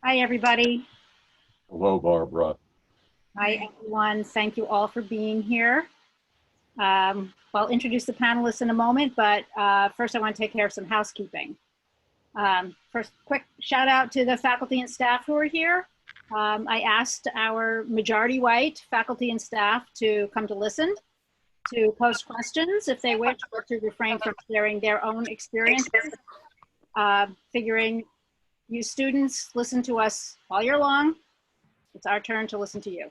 Hi, everybody. Hello, Barbara. Hi, everyone. Thank you all for being here. I'll introduce the panelists in a moment, but first I want to take care of some housekeeping. First, quick shout out to the faculty and staff who are here. I asked our majority white faculty and staff to come to listen, to post questions if they wish, or to refrain from sharing their own experiences. Figuring you students listen to us all year long. It's our turn to listen to you.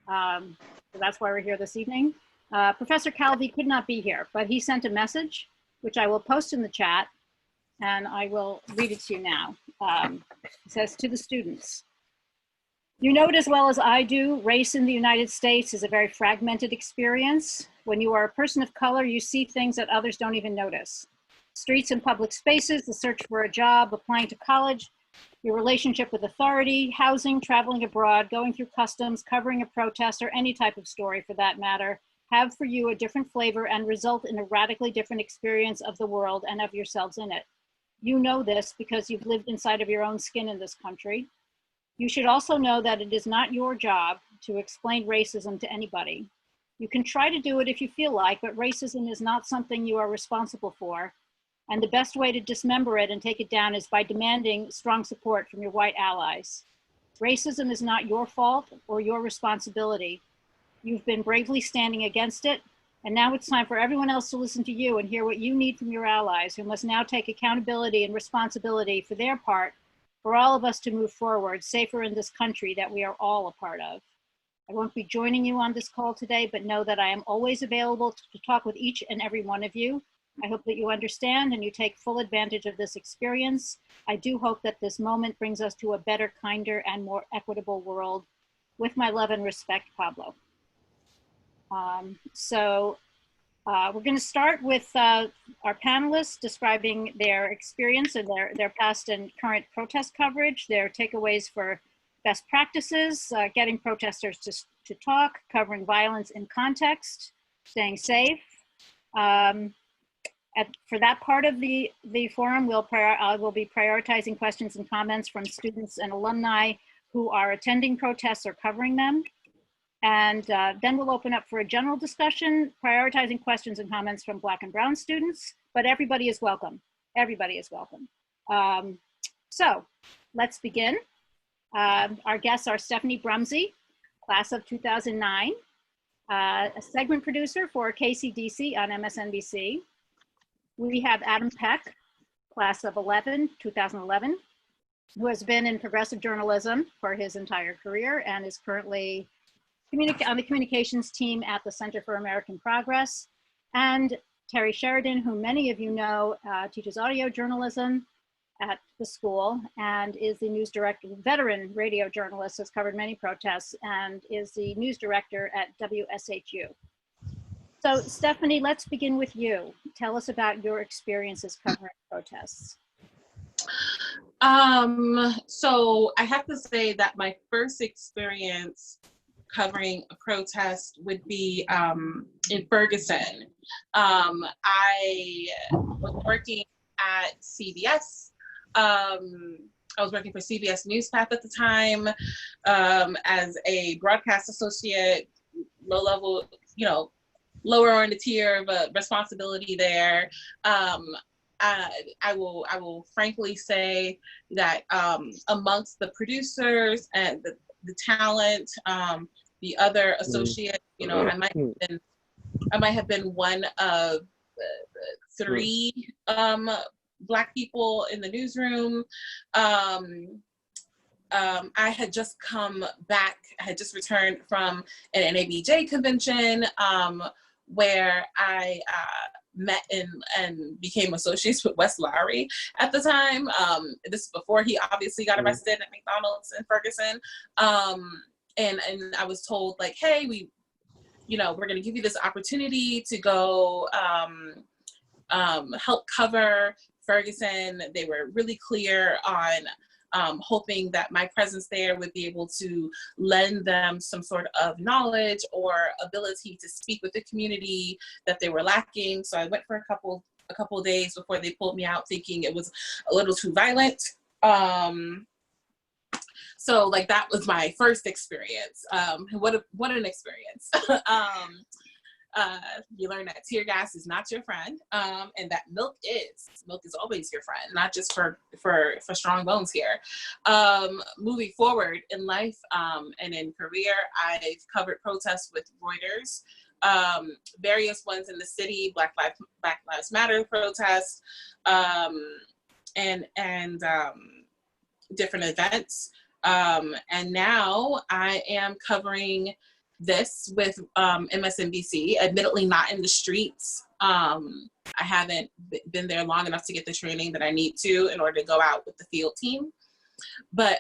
So that's why we're here this evening. Professor Calvis could not be here, but he sent a message, which I will post in the chat, and I will read it to you now. It says, to the students, you know it as well as I do, race in the United States is a very fragmented experience. When you are a person of color, you see things that others don't even notice. Streets and public spaces, the search for a job, applying to college, your relationship with authority, housing, traveling abroad, going through customs, covering a protest, or any type of story for that matter, have for you a different flavor and result in a radically different experience of the world and of yourselves in it. You know this because you've lived inside of your own skin in this country. You should also know that it is not your job to explain racism to anybody. You can try to do it if you feel like, but racism is not something you are responsible for. And the best way to dismember it and take it down is by demanding strong support from your white allies. Racism is not your fault or your responsibility. You've been bravely standing against it, and now it's time for everyone else to listen to you and hear what you need from your allies, who must now take accountability and responsibility for their part, for all of us to move forward, safer in this country that we are all a part of. I won't be joining you on this call today, but know that I am always available to talk with each and every one of you. I hope that you understand and you take full advantage of this experience. I do hope that this moment brings us to a better, kinder, and more equitable world. With my love and respect, Pablo. We're going to start with our panelists describing their experience and their past and current protest coverage, their takeaways for best practices, getting protesters to talk, covering violence in context, staying safe. For that part of the forum, we'll be prioritizing questions and comments from students and alumni who are attending protests or covering them. And then we'll open up for a general discussion, prioritizing questions and comments from Black and Brown students, but everybody is welcome. Everybody is welcome. So let's begin. Our guests are Stephanie Brumsey, class of 2009, a segment producer for KCDC on MSNBC. We have Adam Peck, class of 2011, who has been in progressive journalism for his entire career and is currently on the communications team at the Center for American Progress. And Terry Sheridan, who many of you know, teaches audio journalism at the school and is the news director, veteran radio journalist, has covered many protests and is the news director at WSHU. So Stephanie, let's begin with you. Tell us about your experiences covering protests. So I have to say that my first experience covering a protest would be in Ferguson. I was working at CBS. I was working for CBS Newspath at the time as a broadcast associate, low level, lower on the tier of responsibility there. I will frankly say that amongst the producers and the talent, the other associates, I might have been one of three Black people in the newsroom. I had just come back, I had just returned from an NABJ convention where I met and became associates with Wes Lowry at the time. This is before he obviously got arrested at McDonald's in Ferguson. And I was told, like, hey, we're gonna give you this opportunity to go help cover Ferguson. They were really clear on hoping that my presence there would be able to lend them some sort of knowledge or ability to speak with the community that they were lacking. So I went for a couple of days before they pulled me out, thinking it was a little too violent. So like that was my first experience. What an experience. You learn that tear gas is not your friend, and that milk is always your friend, not just for strong bones here. Moving forward in life and in career, I've covered protests with Reuters, various ones in the city, Black Lives Matter protests, and different events. And now I am covering this with MSNBC, admittedly not in the streets. I haven't been there long enough to get the training that I need to in order to go out with the field team, but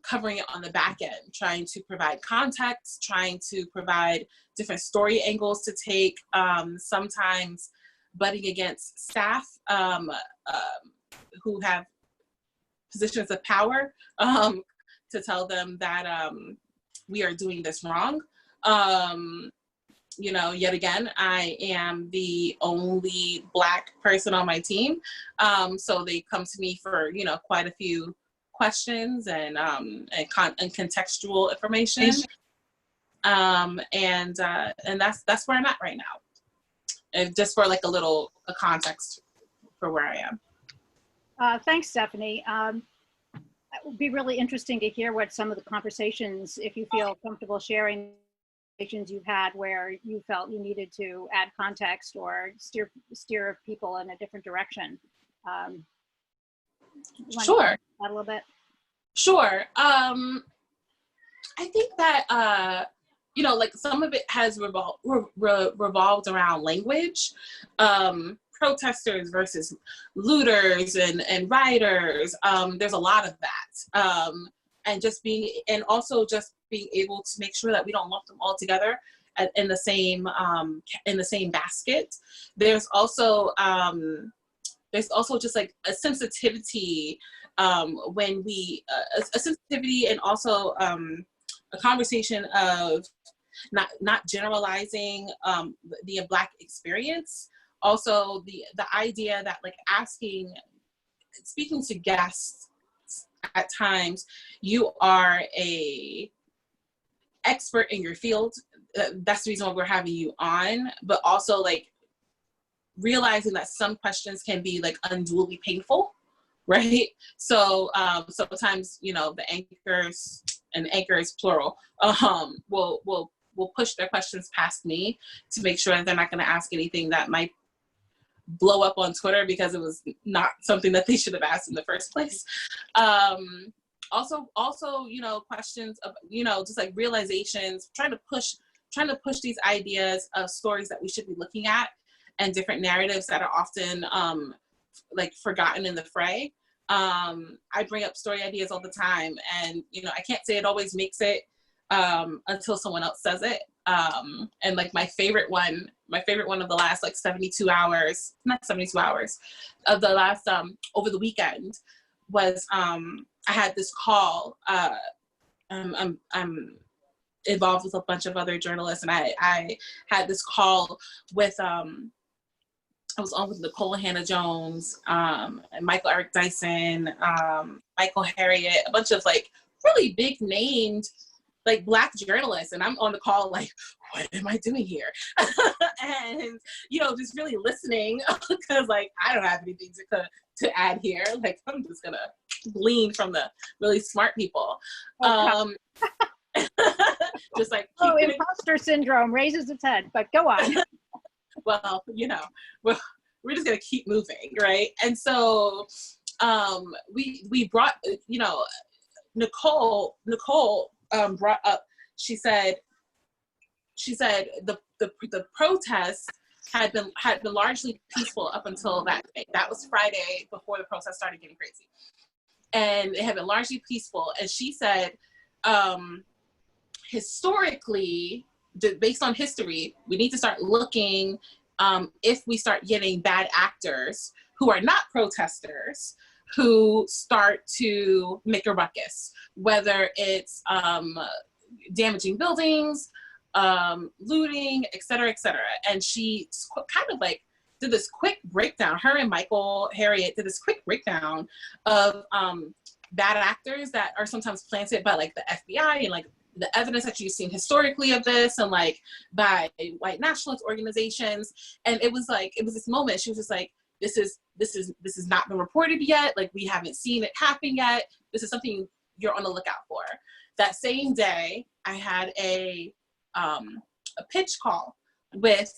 covering it on the back end, trying to provide context, trying to provide different story angles to take, sometimes butting against staff who have positions of power, to tell them that we are doing this wrong. You know, yet again, I am the only Black person on my team. So they come to me for, you know, quite a few questions and contextual information. And that's where I'm at right now. And just for like a context for where I am. Thanks, Stephanie. It would be really interesting to hear what some of the conversations, if you feel comfortable sharing, conversations you've had where you felt you needed to add context or steer people in a different direction. Sure. A little bit. Sure. I think that you know, like some of it has revolved around language. Protesters versus looters and rioters. There's a lot of that. And also just being able to make sure that we don't lump them all together in the same basket. There's also just like a sensitivity when we a sensitivity, and also a conversation of not generalizing the Black experience. Also, the idea that like speaking to guests at times, you are a expert in your field. That's the reason why we're having you on, but also like realizing that some questions can be like unduly painful, right? So sometimes, you know, the anchors, and anchor is plural, will push their questions past me to make sure that they're not going to ask anything that might blow up on Twitter because it was not something that they should have asked in the first place. Also, you know, questions of, you know, just like realizations, trying to push these ideas of stories that we should be looking at, and different narratives that are often like forgotten in the fray. I bring up story ideas all the time, and you know, I can't say it always makes it until someone else says it. And like my favorite one of the last like 72 hours, not 72 hours, of the last over the weekend was I had this call. I'm involved with a bunch of other journalists, and I had this call with I was on with Nicole Hannah-Jones, and Michael Eric Dyson, Michael Harriet, a bunch of like really big named like Black journalists, and I'm on the call like, what am I doing here? And you know, just really listening because like I don't have anything to add here. Like I'm just gonna glean from the really smart people. Just like imposter syndrome raises its head, but go on. Well, you know, we're just gonna keep moving, right? And so we brought, you know, Nicole brought up, she said the protests had been largely peaceful up until that day. That was Friday before the protests started getting crazy, and it had been largely peaceful. And she said, historically, based on history, we need to start looking if we start getting bad actors who are not protesters, who start to make a ruckus, whether it's damaging buildings, looting, et cetera, et cetera. And she kind of like did this quick breakdown. Her and Michael Harriet did this quick breakdown of bad actors that are sometimes planted by like the FBI and like the evidence that you've seen historically of this and like by white nationalist organizations. And it was this moment, she was just like, this is not been reported yet. Like, we haven't seen it happen yet. This is something you're on the lookout for. That same day, I had a pitch call with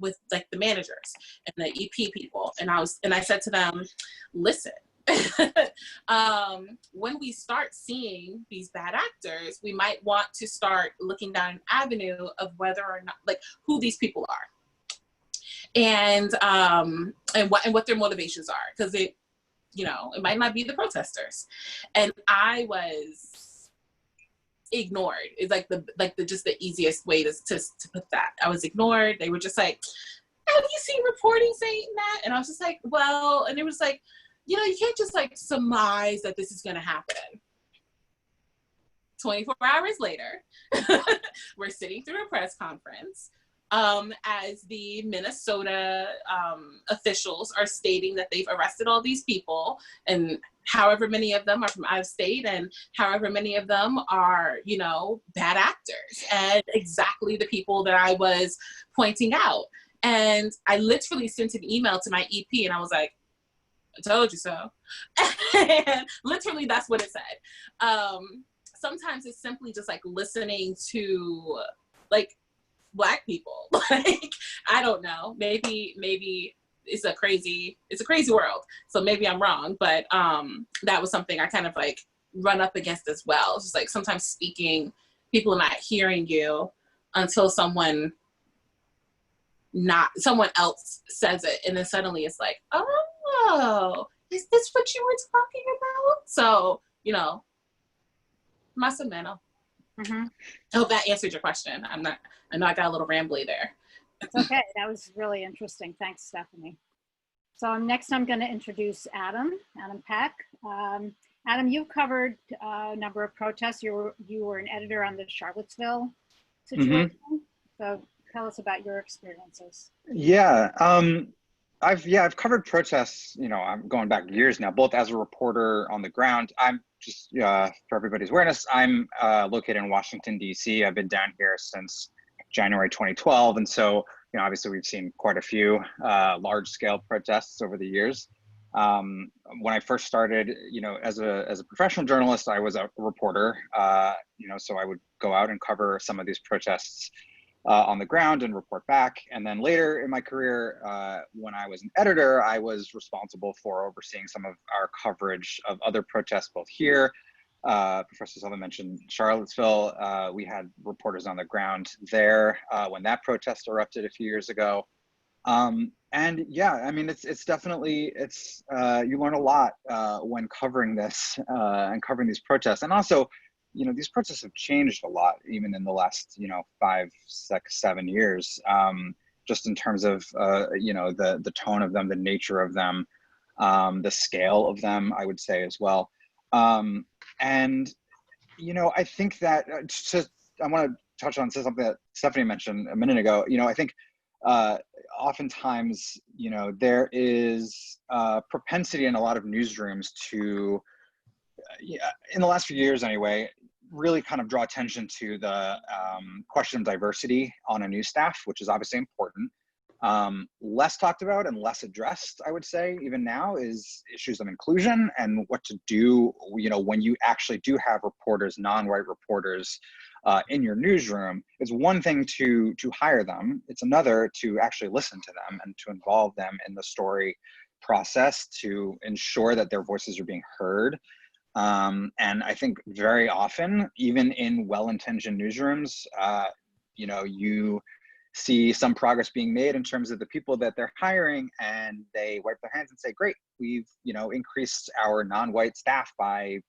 with like the managers and the EP people, and I said to them, listen, when we start seeing these bad actors, we might want to start looking down an avenue of whether or not, like, who these people are, and what their motivations are, because it might not be the protesters. And I was ignored. It's like the just the easiest way to put that. I was ignored. They were just like, have you seen reporting saying that? And I was just like, well, and it was like, you can't just like surmise that this is going to happen. 24 hours later, we're sitting through a press conference as the Minnesota officials are stating that they've arrested all these people, and however many of them are from out of state, and however many of them are, bad actors, and exactly the people that I was pointing out. And I literally sent an email to my EP, and I was like, I told you so. And literally that's what it said. Sometimes it's simply just like listening to like Black people. Like, I don't know, maybe it's a crazy world, so maybe I'm wrong, but that was something I kind of like run up against as well. It's just like sometimes speaking, people are not hearing you until someone else says it, and then suddenly it's like, oh, is this what you were talking about? So, más o menos. Mm-hmm. I hope that answered your question. I know I got a little rambly there. It's okay. That was really interesting. Thanks, Stephanie. So next I'm going to introduce Adam Peck. Adam, you've covered a number of protests. You were an editor on the Charlottesville situation. Mm-hmm. So tell us about your experiences. Yeah, I've covered protests. I'm going back years now, both as a reporter on the ground. I'm just for everybody's awareness, I'm located in Washington, D.C. I've been down here since January 2012, and so obviously we've seen quite a few large-scale protests over the years. When I first started, as a professional journalist, I was a reporter. So I would go out and cover some of these protests on the ground and report back. And then later in my career, when I was an editor, I was responsible for overseeing some of our coverage of other protests, both here. Professor Sullivan mentioned Charlottesville. We had reporters on the ground there when that protest erupted a few years ago. And yeah, I mean, it's definitely, you learn a lot when covering this and covering these protests. And also, these protests have changed a lot, even in the last, 5, 6, 7 years, just in terms of, the tone of them, the nature of them, the scale of them, I would say as well. And, I think that I want to touch on something that Stephanie mentioned a minute ago. I think oftentimes, there is propensity in a lot of newsrooms to, in the last few years anyway, really kind of draw attention to the question of diversity on a news staff, which is obviously important. Less talked about and less addressed, I would say, even now, is issues of inclusion and what to do, when you actually do have reporters, non-white reporters, in your newsroom. It's one thing to hire them. It's another to actually listen to them and to involve them in the story process to ensure that their voices are being heard. And I think very often, even in well-intentioned newsrooms, you see some progress being made in terms of the people that they're hiring, and they wipe their hands and say, great, we've, increased our non-white staff by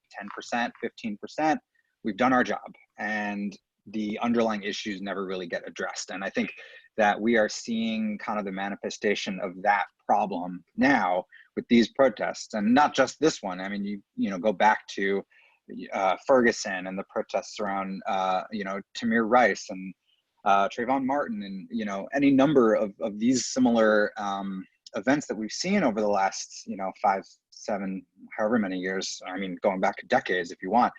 10%, 15%. We've done our job. And the underlying issues never really get addressed. And I think that we are seeing kind of the manifestation of that problem now with these protests, and not just this one. I mean, you go back to Ferguson and the protests around, Tamir Rice and Trayvon Martin, and, any number of these similar events that we've seen over the last, 5, 7, however many years, I mean, going back decades if you want.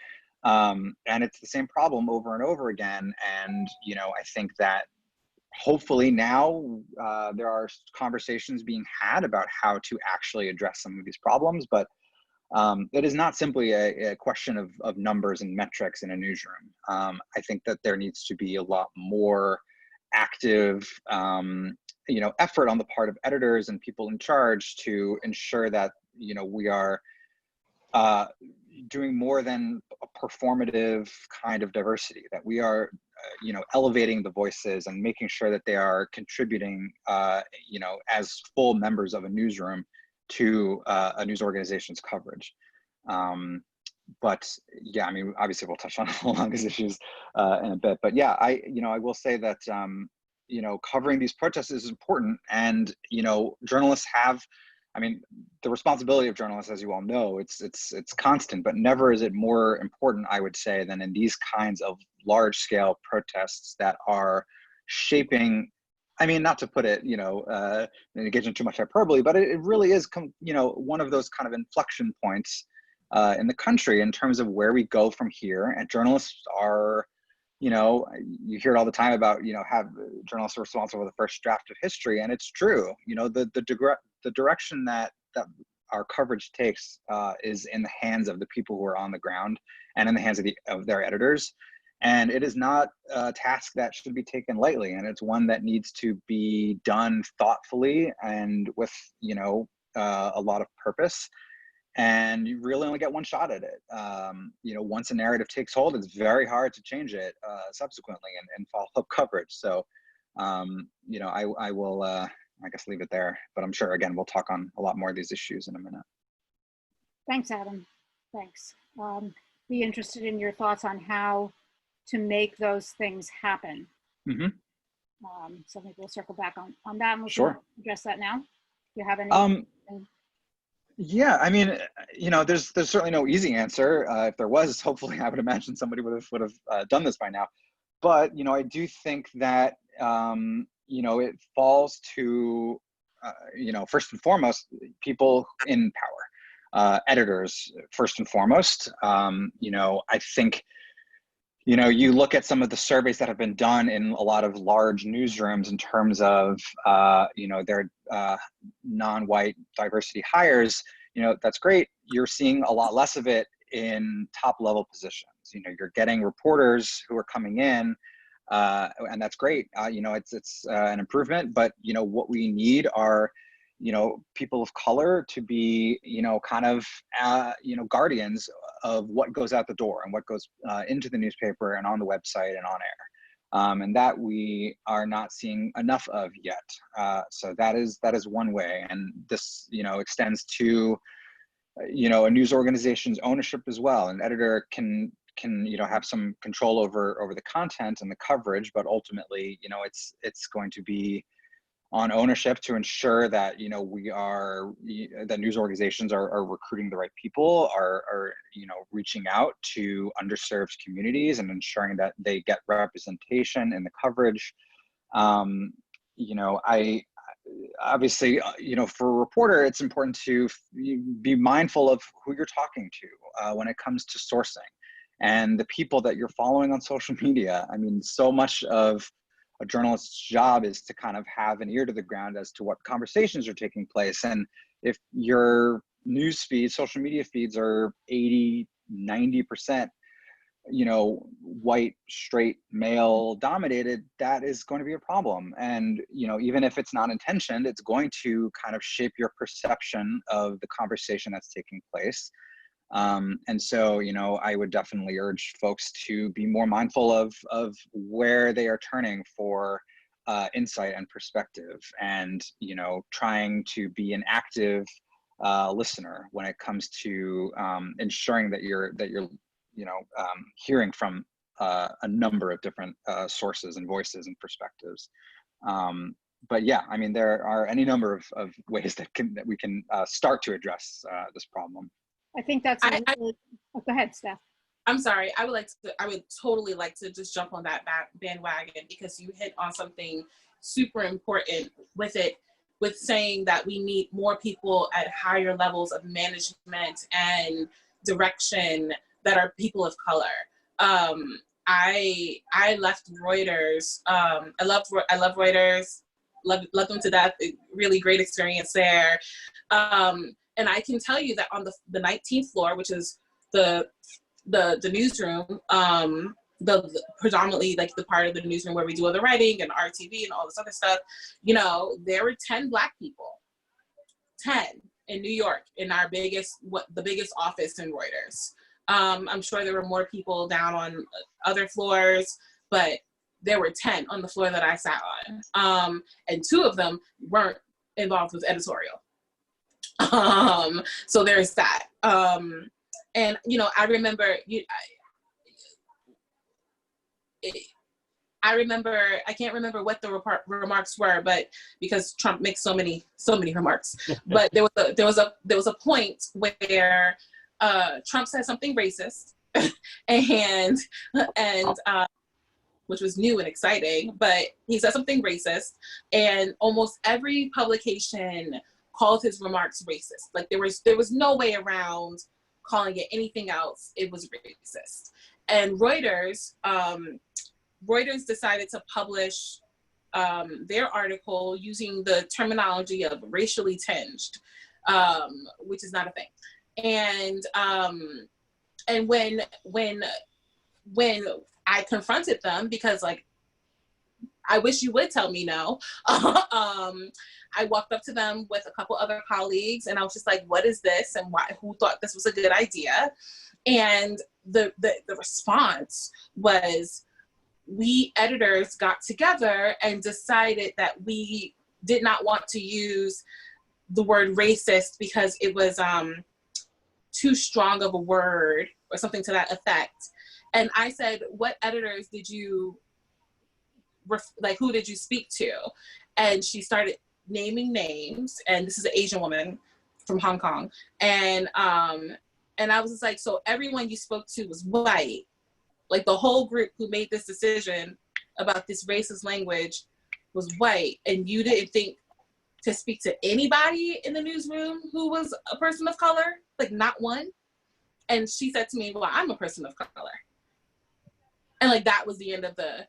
And it's the same problem over and over again. And, I think that hopefully now there are conversations being had about how to actually address some of these problems, but it is not simply a question of numbers and metrics in a newsroom. I think that there needs to be a lot more active, effort on the part of editors and people in charge to ensure that, we are doing more than a performative kind of diversity, that we are, elevating the voices and making sure that they are contributing, as full members of a newsroom to a news organization's coverage. But yeah, I mean, obviously we'll touch on all these issues in a bit, but yeah, I will say that, covering these protests is important, and, journalists have, I mean, the responsibility of journalists, as you all know, it's constant, but never is it more important, I would say, than in these kinds of large scale protests that are shaping, I mean, not to put it, engage in too much hyperbole, but it really is, one of those kind of inflection points in the country in terms of where we go from here. And journalists are, you hear it all the time about, have journalists are responsible for the first draft of history, and it's true. The direction that our coverage takes is in the hands of the people who are on the ground and in the hands of their editors. And it is not a task that should be taken lightly, and it's one that needs to be done thoughtfully and with, a lot of purpose. And you really only get one shot at it. Once a narrative takes hold, it's very hard to change it subsequently and follow-up coverage. So, I will, I guess, leave it there. But I'm sure, again, we'll talk on a lot more of these issues in a minute. Thanks, Adam. Thanks. Be interested in your thoughts on how to make those things happen. Mm-hmm. So maybe we'll circle back on that, and we'll Sure. address that now. Do you have any? Yeah, I mean, there's certainly no easy answer. If there was, hopefully, I would imagine somebody would have done this by now. But I do think that it falls to first and foremost people in power, editors first and foremost. I think you look at some of the surveys that have been done in a lot of large newsrooms in terms of, their non-white diversity hires, that's great. You're seeing a lot less of it in top level positions. You're getting reporters who are coming in, and that's great. It's an improvement, but, what we need are, people of color to be, kind of, guardians of what goes out the door and what goes into the newspaper and on the website and on air. And that we are not seeing enough of yet. So that is one way. And this, extends to, a news organization's ownership as well. An editor can have some control over the content and the coverage, but ultimately, it's going to be on ownership to ensure that that news organizations are recruiting the right people, are reaching out to underserved communities and ensuring that they get representation in the coverage. I obviously, for a reporter, it's important to be mindful of who you're talking to when it comes to sourcing and the people that you're following on social media. I mean, so much of a journalist's job is to kind of have an ear to the ground as to what conversations are taking place. And if your news feeds, social media feeds are 80, 90%, white, straight, male dominated, that is going to be a problem. And, even if it's not intentioned, it's going to kind of shape your perception of the conversation that's taking place. And so, I would definitely urge folks to be more mindful of where they are turning for insight and perspective, and, trying to be an active listener when it comes to ensuring that you're hearing from a number of different sources and voices and perspectives. But yeah, I mean, there are any number of ways that we can start to address this problem. I think that's really, go ahead, Steph. I'm sorry. I would totally like to just jump on that bandwagon, because you hit on something super important with it. with saying that we need more people at higher levels of management and direction that are people of color. I left Reuters. I love Reuters. Love them to death. Really great experience there. And I can tell you that on the 19th floor, which is the newsroom, the predominantly like the part of the newsroom where we do all the writing and RTV and all this other stuff, you know, there were 10 Black people, 10 in New York, in our the biggest office in Reuters. I'm sure there were more people down on other floors, but there were 10 on the floor that I sat on. And 2 of them weren't involved with editorial. So there's that. And, you know, I remember, I can't remember what the remarks were, but because Trump makes so many remarks, but there was a point where Trump said something racist, and which was new and exciting, but he said something racist, and almost every publication called his remarks racist. Like there was no way around calling it anything else. It was racist. And Reuters decided to publish their article using the terminology of racially tinged, which is not a thing. And when I confronted them, because like, I wish you would tell me no. I walked up to them with a couple other colleagues, and I was just like, "What is this? And why? Who thought this was a good idea?" And the response was, we editors got together and decided that we did not want to use the word racist because it was too strong of a word or something to that effect. And I said, "What editors did you who did you speak to?" And she started naming names, and this is an Asian woman from Hong Kong. And I was just like, "So everyone you spoke to was white? Like the whole group who made this decision about this racist language was white, and you didn't think to speak to anybody in the newsroom who was a person of color? Like not one?" And she said to me, "Well, I'm a person of color." And like that was the end of the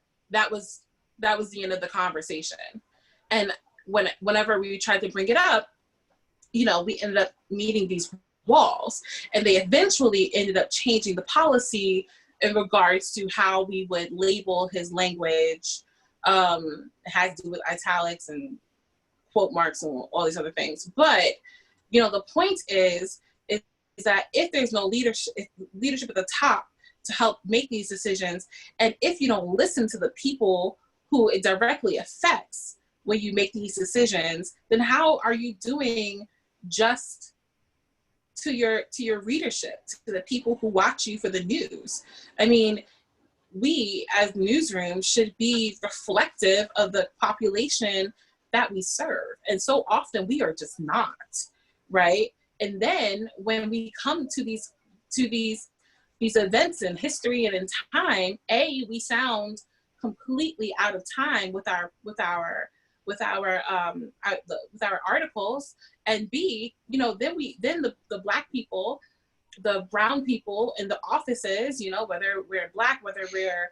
conversation. And whenever we tried to bring it up, you know, we ended up meeting these walls, and they eventually ended up changing the policy in regards to how we would label his language. It has to do with italics and quote marks and all these other things. But, you know, the point is that if there's no leadership at the top to help make these decisions, and if you don't listen to the people who it directly affects when you make these decisions, then how are you doing just to your readership, to the people who watch you for the news? I mean, we as newsrooms should be reflective of the population that we serve. And so often we are just not, right? And then when we come to these events in history and in time, we sound completely out of time with our articles, and B, you know, then the Black people, the brown people in the offices, you know, whether we're Black, whether we're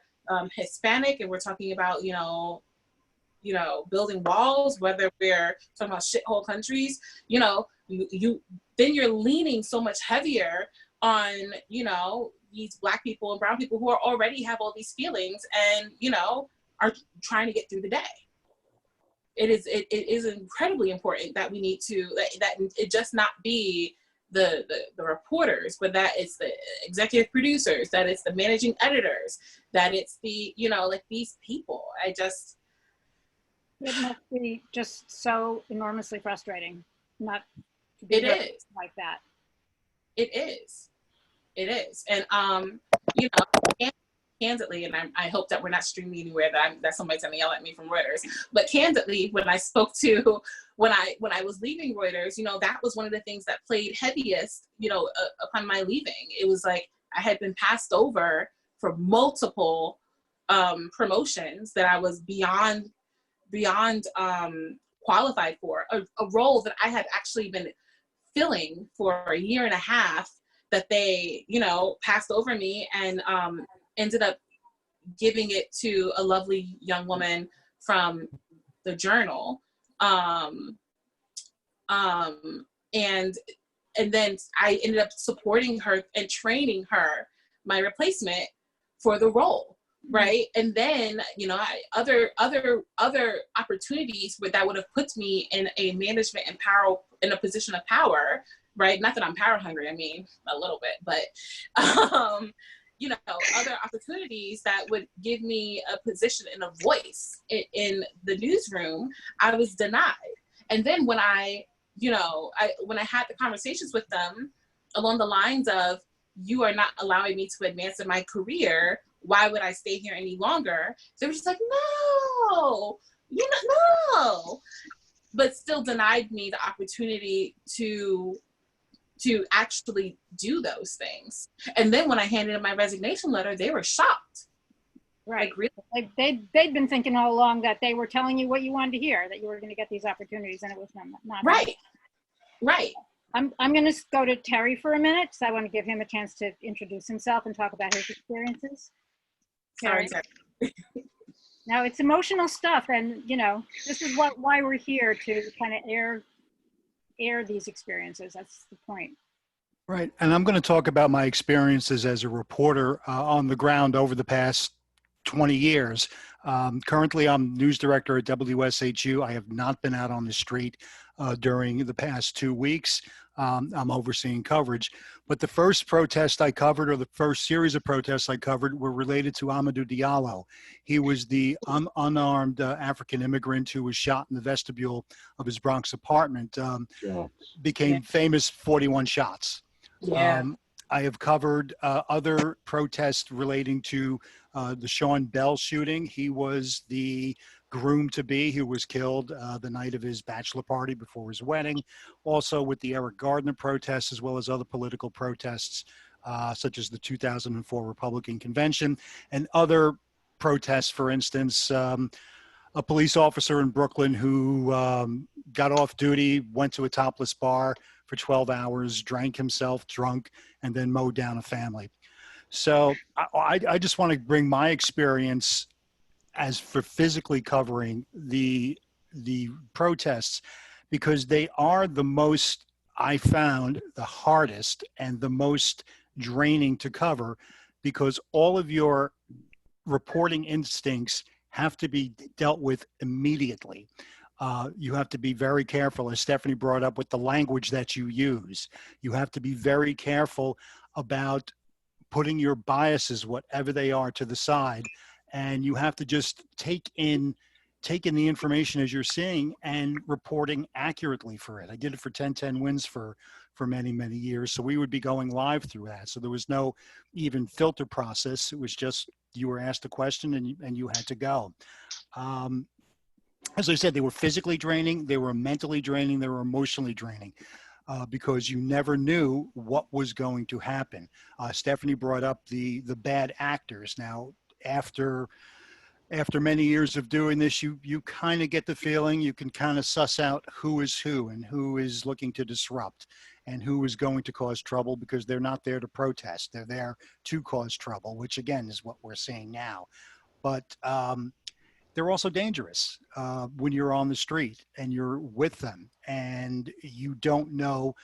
Hispanic, and we're talking about, you know, building walls, whether we're talking about shithole countries, you know, then you're leaning so much heavier on, you know, these Black people and brown people who already have all these feelings and, you know, are trying to get through the day. It is incredibly important that we need to, that it just not be the reporters, but that it's the executive producers, that it's the managing editors, that it's the, you know, like these people. It must be just so enormously frustrating not to be like that. It is. And, you know, candidly, and I hope that we're not streaming anywhere that somebody's gonna yell at me from Reuters, but candidly, when I was leaving Reuters, you know, that was one of the things that played heaviest, you know, upon my leaving. It was like I had been passed over for multiple promotions that I was beyond qualified for, a role that I had actually been filling for a year and a half, that they, you know, passed over me and ended up giving it to a lovely young woman from the Journal. And then I ended up supporting her and training her, my replacement, for the role, right? And then, you know, other opportunities that would have put me in a management and power, in a position of power, right? Not that I'm power hungry, I mean, a little bit, but you know, other opportunities that would give me a position and a voice in the newsroom, I was denied. And then when when I had the conversations with them along the lines of, you are not allowing me to advance in my career, why would I stay here any longer? They were just like, no, no, but still denied me the opportunity to actually do those things. And then when I handed in my resignation letter, they were shocked. Right. Like, really? Like they'd been thinking all along that they were telling you what you wanted to hear, that you were going to get these opportunities, and it was not right. Right. I'm going to go to Terry for a minute, because I want to give him a chance to introduce himself and talk about his experiences. Sorry. Now, it's emotional stuff, and you know, this is why we're here, to kind of air these experiences. That's the point. Right. And I'm going to talk about my experiences as a reporter on the ground over the past 20 years. Currently, I'm news director at WSHU. I have not been out on the street during the past 2 weeks. I'm overseeing coverage. But the first protest I covered, or the first series of protests I covered, were related to Amadou Diallo. He was the unarmed African immigrant who was shot in the vestibule of his Bronx apartment. Became famous 41 shots. Yeah. I have covered other protests relating to the Sean Bell shooting. He was the groom-to-be who was killed the night of his bachelor party before his wedding. Also with the Eric Gardner protests, as well as other political protests, such as the 2004 Republican Convention and other protests. For instance, a police officer in Brooklyn who got off duty, went to a topless bar for 12 hours, drank himself drunk, and then mowed down a family. So I just want to bring my experience as for physically covering the protests, because they are the most, I found, the hardest and the most draining to cover, because all of your reporting instincts have to be dealt with immediately. You have to be very careful, as Stephanie brought up, with the language that you use. You have to be very careful about putting your biases, whatever they are, to the side. And you have to just take in the information as you're seeing and reporting accurately for it. I did it for 1010 Wins for many, many years. So we would be going live through that. So there was no even filter process. It was just, you were asked a question and you had to go. As I said, they were physically draining, they were mentally draining, they were emotionally draining. Because you never knew what was going to happen. Stephanie brought up the bad actors. Now, after many years of doing this, you kind of get the feeling, you can kind of suss out who is who and who is looking to disrupt and who is going to cause trouble, because they're not there to protest. They're there to cause trouble, which again is what we're seeing now. But they're also dangerous when you're on the street and you're with them, and you don't know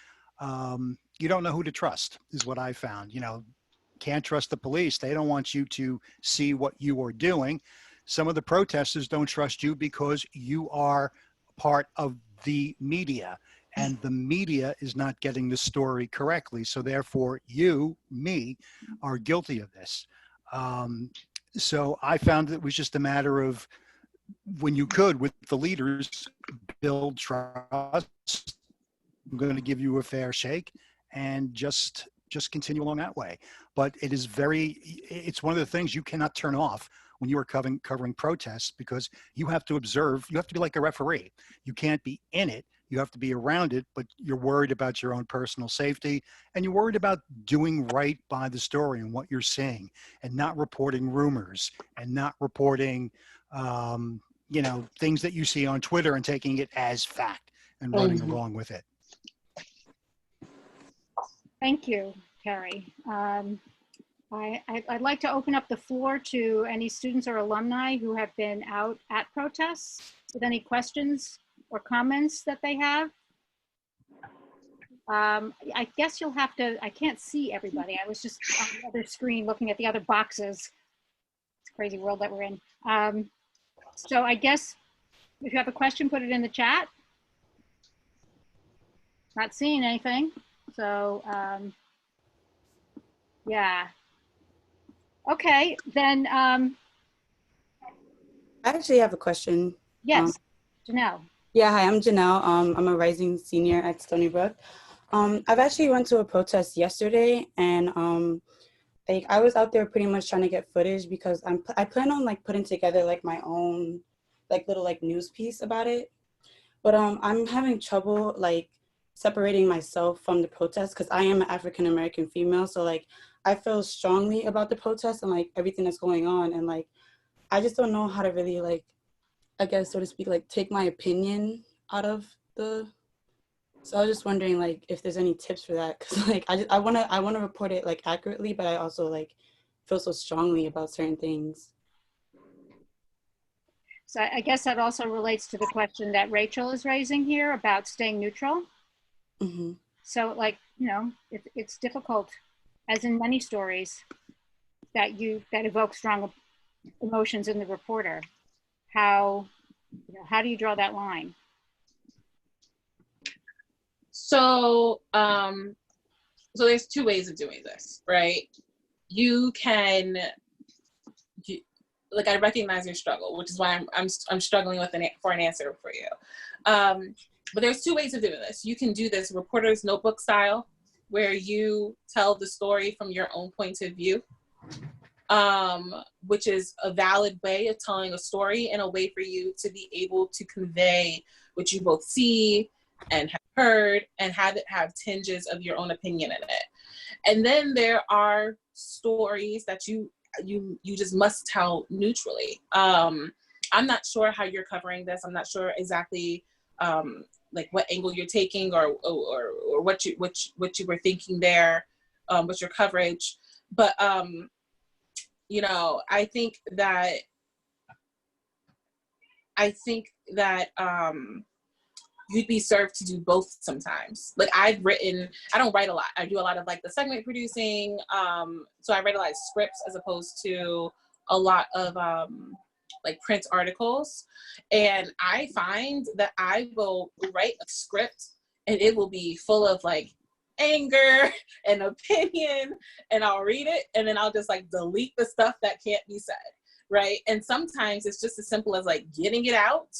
who to trust, is what I found. You know, can't trust the police. They don't want you to see what you are doing. Some of the protesters don't trust you because you are part of the media, and the media is not getting the story correctly. So therefore me, are guilty of this. So I found it was just a matter of, when you could, with the leaders, build trust. I'm going to give you a fair shake, and just continue along that way. But it's one of the things you cannot turn off when you are covering protests, because you have to observe. You have to be like a referee. You can't be in it. You have to be around it, but you're worried about your own personal safety, and you're worried about doing right by the story and what you're seeing, and not reporting rumors, and not reporting you know, things that you see on Twitter and taking it as fact and running along with it. Thank you, Terry. I'd like to open up the floor to any students or alumni who have been out at protests with any questions or comments that they have. I guess you'll have to, I can't see everybody. I was just on the other screen looking at the other boxes. It's a crazy world that we're in. So I guess if you have a question, put it in the chat. Not seeing anything. So yeah. Okay, then. I actually have a question. Yes, Janelle. Yeah, hi, I'm Janelle. I'm a rising senior at Stony Brook. I've actually went to a protest yesterday, and like I was out there pretty much trying to get footage because I plan on like putting together like my own like little like news piece about it. But I'm having trouble like separating myself from the protest because I am an African American female. So like I feel strongly about the protest and like everything that's going on, and like I just don't know how to really like, I guess, so to speak, like take my opinion out of the. So I was just wondering like if there's any tips for that, because like I want to report it like accurately, but I also like feel so strongly about certain things. So I guess that also relates to the question that Rachel is raising here about staying neutral. Mm-hmm. So like, you know, it's difficult, as in many stories that evoke strong emotions in the reporter. How do you draw that line? So, so there's two ways of doing this, right? You can, like, I recognize your struggle, which is why I'm struggling with for an answer for you. But there's two ways of doing this. You can do this reporter's notebook style, where you tell the story from your own point of view, which is a valid way of telling a story and a way for you to be able to convey what you both see and have heard and have it have tinges of your own opinion in it. And then there are stories that you just must tell neutrally. I'm not sure how you're covering this. I'm not sure exactly like what angle you're taking or what you were thinking there with your coverage. But you know, I think that you'd be served to do both sometimes. Like I don't write a lot. I do a lot of like the segment producing. So I write a lot of scripts as opposed to a lot of like print articles. And I find that I will write a script and it will be full of like anger and opinion, and I'll read it and then I'll just like delete the stuff that can't be said, right? And sometimes it's just as simple as like getting it out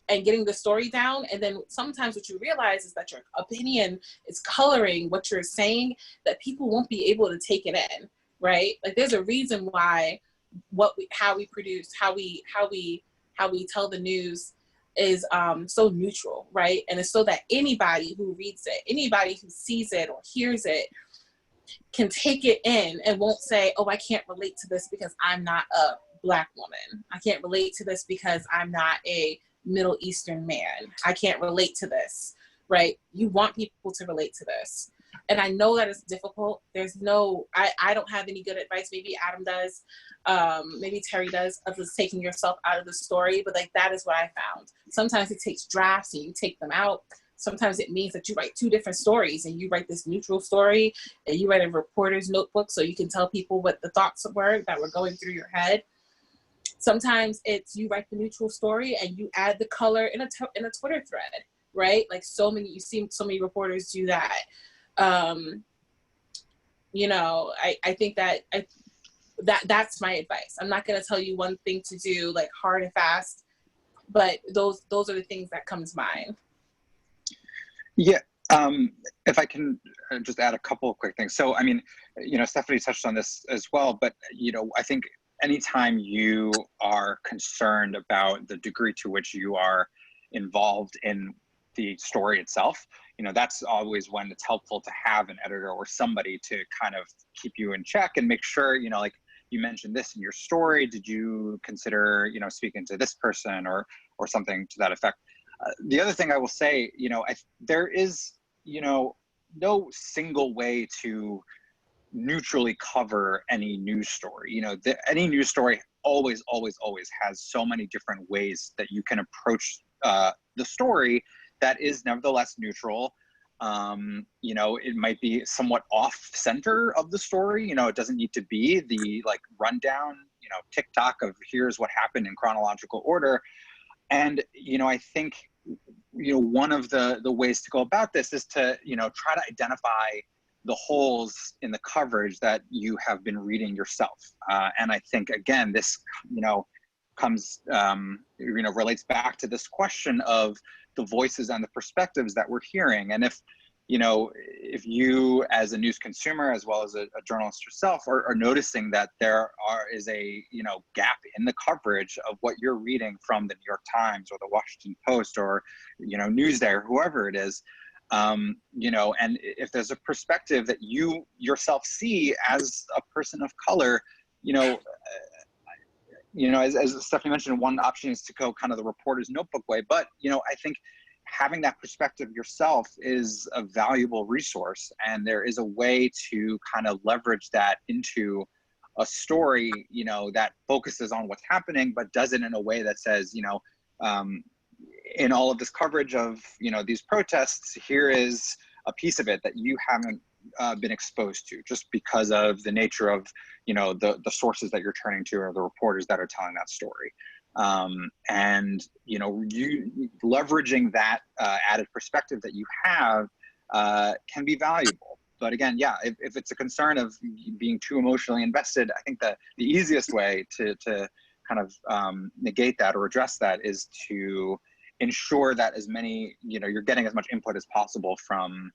and getting the story down. And then sometimes what you realize is that your opinion is coloring what you're saying, that people won't be able to take it in, right? Like there's a reason why how we produce, how we tell the news is so neutral, right? And it's so that anybody who reads it, anybody who sees it or hears it can take it in and won't say, oh, I can't relate to this because I'm not a Black woman. I can't relate to this because I'm not a Middle Eastern man. I can't relate to this, right? You want people to relate to this. And I know that it's difficult. I don't have any good advice. Maybe Adam does. Maybe Terry does, of just taking yourself out of the story. But like, that is what I found. Sometimes it takes drafts and you take them out. Sometimes it means that you write two different stories and you write this neutral story and you write a reporter's notebook so you can tell people what the thoughts were that were going through your head. Sometimes it's you write the neutral story and you add the color in a Twitter thread, right? Like you see so many reporters do that. You know, I think that's my advice. I'm not going to tell you one thing to do like hard and fast, but those are the things that come to mind. Yeah. If I can just add a couple of quick things. So, I mean, you know, Stephanie touched on this as well, but, you know, I think anytime you are concerned about the degree to which you are involved in the story itself, you know, that's always when it's helpful to have an editor or somebody to kind of keep you in check and make sure, you know, like you mentioned this in your story. Did you consider, speaking to this person or something to that effect? The other thing I will say, there is, no single way to neutrally cover any news story. Any news story always has so many different ways that you can approach the story that is nevertheless neutral. It might be somewhat off center of the story. It doesn't need to be the like rundown, TikTok of here's what happened in chronological order. And, I think, one of the ways to go about this is to, try to identify the holes in the coverage that you have been reading yourself. And I think, again, this, comes, relates back to this question of the voices and the perspectives that we're hearing. And if you as a news consumer, as well as a journalist yourself, are noticing that there is a, gap in the coverage of what you're reading from the New York Times or the Washington Post or, Newsday or whoever it is, and if there's a perspective that you yourself see as a person of color, as Stephanie mentioned, one option is to go kind of the reporter's notebook way. But, I think having that perspective yourself is a valuable resource. And there is a way to kind of leverage that into a story, that focuses on what's happening, but does it in a way that says, in all of this coverage of, these protests, here is a piece of it that you haven't been exposed to just because of the nature of, the sources that you're turning to or the reporters that are telling that story. And, you leveraging that added perspective that you have can be valuable. But again, yeah, if it's a concern of being too emotionally invested, I think that the easiest way to kind of negate that or address that is to ensure that as many, you're getting as much input as possible from,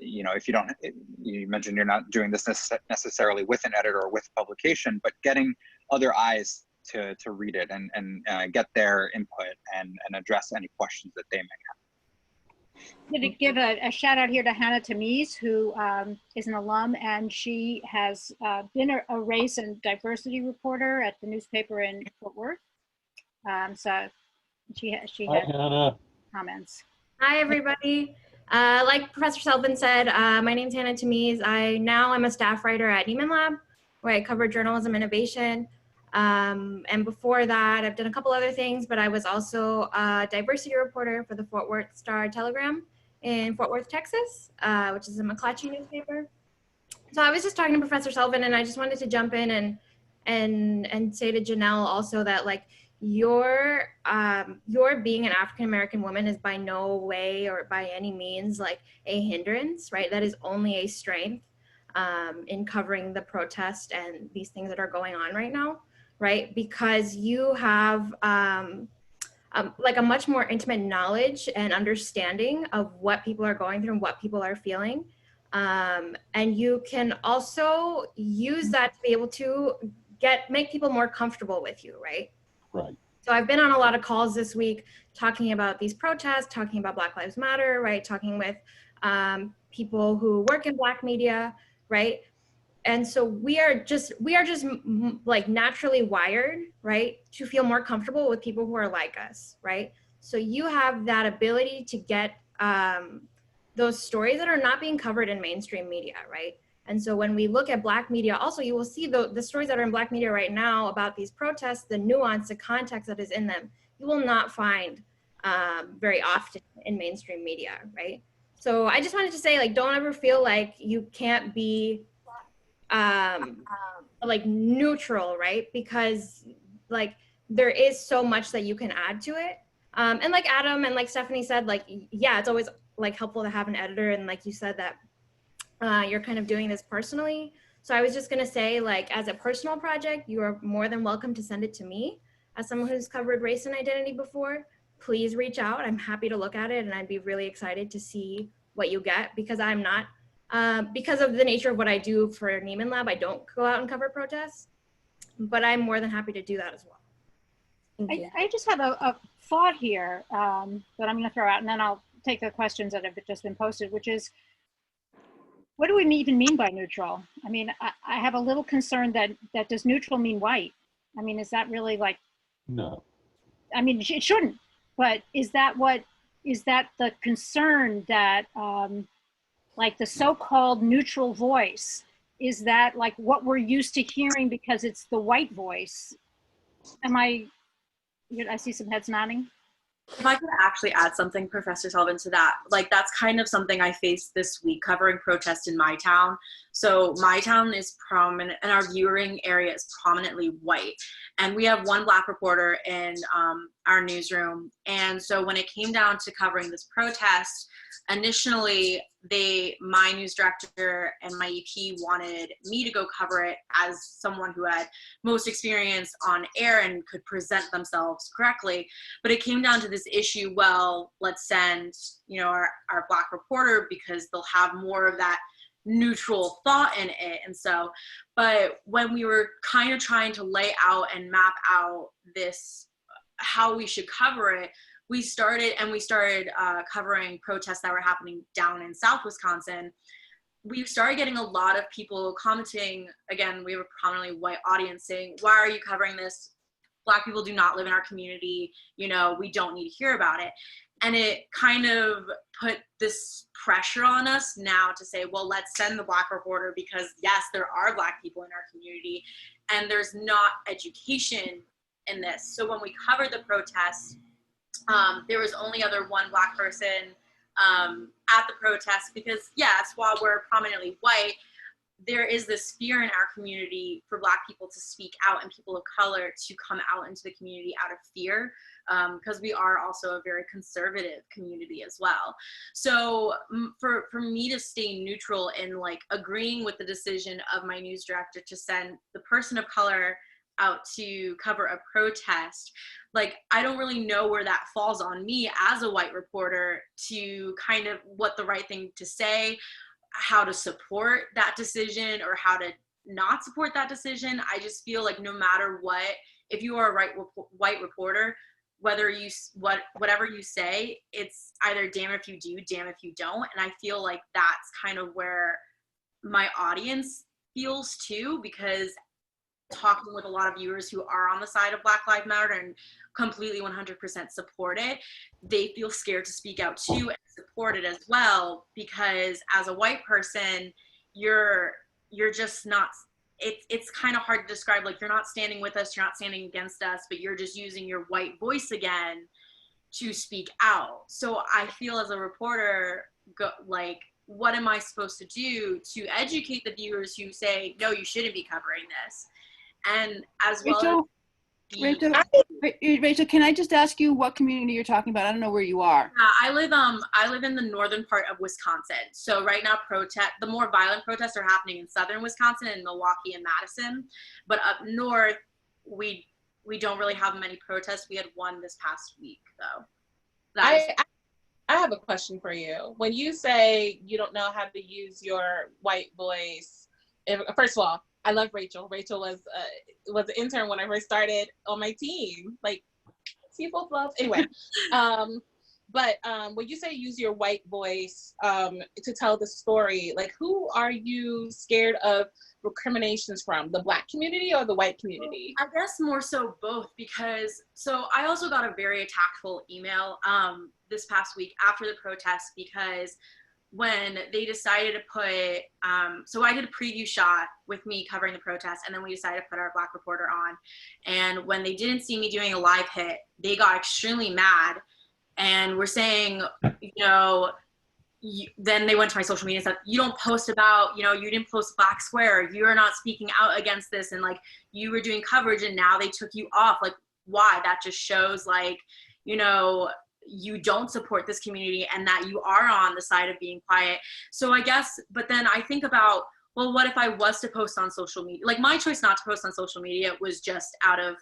if you mentioned you're not doing this necessarily with an editor or with publication, but getting other eyes to read it and get their input and address any questions that they may have. I'm going to give a shout out here to Hannah Tamiz, who is an alum, and she has been a race and diversity reporter at the newspaper in Fort Worth. So she has comments. Hi, everybody. Like Professor Selvin said, my name's Hannah Tamiz. I'm a staff writer at Neiman Lab, where I cover journalism innovation. And before that, I've done a couple other things, but I was also a diversity reporter for the Fort Worth Star-Telegram in Fort Worth, Texas, which is a McClatchy newspaper. So I was just talking to Professor Selvin, and I just wanted to jump in and say to Janelle also that, like, your being an African-American woman is by no way or by any means like a hindrance, right? That is only a strength in covering the protest and these things that are going on right now, right? Because you have like a much more intimate knowledge and understanding of what people are going through and what people are feeling. And you can also use that to be able to make people more comfortable with you, right? Right. So I've been on a lot of calls this week talking about these protests, talking about Black Lives Matter, right? Talking with people who work in Black media, right? And so we are just like naturally wired, right? To feel more comfortable with people who are like us, right? So you have that ability to get those stories that are not being covered in mainstream media, right? And so when we look at Black media, also you will see the stories that are in Black media right now about these protests, the nuance, the context that is in them, you will not find very often in mainstream media, right? So I just wanted to say, like, don't ever feel like you can't be like neutral, right? Because like there is so much that you can add to it. And like Adam and like Stephanie said, like, yeah, it's always like helpful to have an editor. And like you said that you're kind of doing this personally. So I was just gonna say, like, as a personal project, you are more than welcome to send it to me. As someone who's covered race and identity before, please reach out. I'm happy to look at it, and I'd be really excited to see what you get, because I'm not, because of the nature of what I do for Neiman Lab, I don't go out and cover protests, but I'm more than happy to do that as well. I just have a thought here that I'm going to throw out, and then I'll take the questions that have just been posted, which is, what do we even mean by neutral? I mean, I have a little concern that does neutral mean white? I mean, is that really like, No. I mean, it shouldn't, but is that the concern that, like the so-called neutral voice, is that like what we're used to hearing because it's the white voice? I see some heads nodding. If I could actually add something, Professor Sullivan, to that, like that's kind of something I faced this week covering protest in my town. So my town is prominent, and our viewing area is prominently white. And we have one Black reporter in our newsroom. And so when it came down to covering this protest, initially my news director and my EP wanted me to go cover it as someone who had most experience on air and could present themselves correctly. But it came down to this issue, well, let's send, our Black reporter because they'll have more of that neutral thought in it. And so, but when we were kind of trying to lay out and map out this, how we should cover it, we started covering protests that were happening down in South Wisconsin. We started getting a lot of people commenting. Again, we have a prominently white audience saying, why are you covering this? Black people do not live in our community. We don't need to hear about it. And it kind of put this pressure on us now to say, well, let's send the Black reporter because yes, there are Black people in our community and there's not education in this. So when we covered the protests, there was only other one Black person at the protest because yes, while we're prominently white, there is this fear in our community for Black people to speak out and people of color to come out into the community out of fear, because we are also a very conservative community as well. So for me to stay neutral in like agreeing with the decision of my news director to send the person of color out to cover a protest, like I don't really know where that falls on me as a white reporter to kind of what the right thing to say, how to support that decision or how to not support that decision. I just feel like no matter what, if you are a white reporter, whatever you say, it's either damn if you do, damn if you don't. And I feel like that's kind of where my audience feels too, because talking with a lot of viewers who are on the side of Black Lives Matter and completely 100% support it, they feel scared to speak out too and support it as well, because as a white person, you're just not, it's kind of hard to describe, like you're not standing with us, you're not standing against us, but you're just using your white voice again to speak out. So I feel as a reporter, like, what am I supposed to do to educate the viewers who say, no, you shouldn't be covering this? And as well Rachel, can I just ask you what community you're talking about? I don't know where you are. I live in the northern part of Wisconsin. So right now the more violent protests are happening in southern Wisconsin, in Milwaukee and Madison. But up north, we don't really have many protests. We had one this past week though. I have a question for you. When you say you don't know how to use your white voice, first of all, I love Rachel. Rachel was an intern when I first started on my team. Like, see both love. Anyway, but when you say use your white voice to tell the story, like who are you scared of recriminations from? The Black community or the white community? I guess more so both, because so I also got a very tactful email this past week after the protest, because when they decided to put, so I did a preview shot with me covering the protest, and then we decided to put our Black reporter on. And when they didn't see me doing a live hit, they got extremely mad and were saying, then they went to my social media and said, you don't post about, you didn't post Black Square, you're not speaking out against this, and like you were doing coverage and now they took you off. Like, why? That just shows like, you don't support this community and that you are on the side of being quiet. So I guess, but then I think about, well, what if I was to post on social media? Like my choice not to post on social media was just out of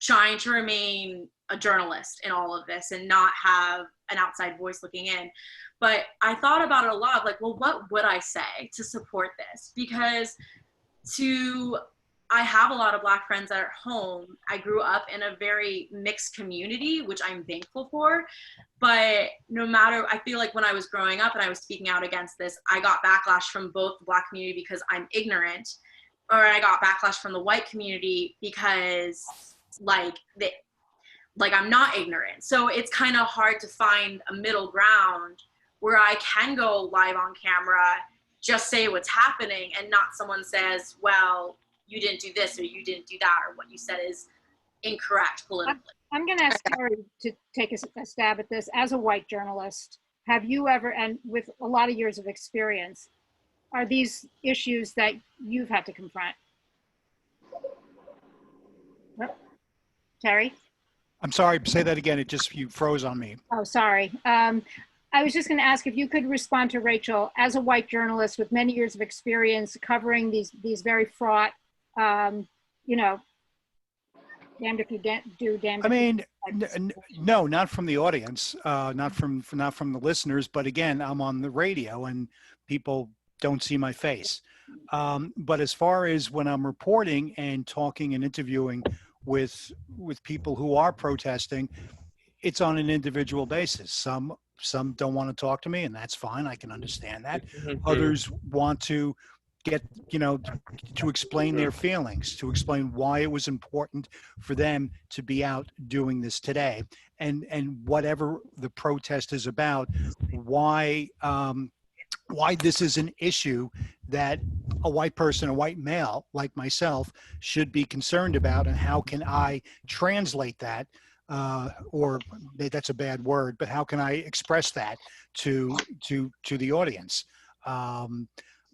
trying to remain a journalist in all of this and not have an outside voice looking in. But I thought about it a lot of like, well, what would I say to support this? Because to I have a lot of Black friends that are home. I grew up in a very mixed community, which I'm thankful for. But no matter, I feel like when I was growing up and I was speaking out against this, I got backlash from both the Black community because I'm ignorant, or I got backlash from the white community because like I'm not ignorant. So it's kind of hard to find a middle ground where I can go live on camera, just say what's happening, and not someone says, well, you didn't do this or you didn't do that, or what you said is incorrect politically. I'm going to ask Terry to take a stab at this. As a white journalist, have you ever, and with a lot of years of experience, are these issues that you've had to confront? Terry? I'm sorry, say that again. You froze on me. Oh, sorry. I was just going to ask if you could respond to Rachel as a white journalist with many years of experience covering these very fraught, you know, damned if you do, damned. I mean, no, not from the audience, not from the listeners. But again, I'm on the radio and people don't see my face. But as far as when I'm reporting and talking and interviewing with people who are protesting, it's on an individual basis. Some don't want to talk to me, and that's fine. I can understand that. Others want to get, to explain their feelings, to explain why it was important for them to be out doing this today, and whatever the protest is about, why this is an issue that a white person, a white male like myself, should be concerned about, and how can I translate that, or that's a bad word, but how can I express that to the audience?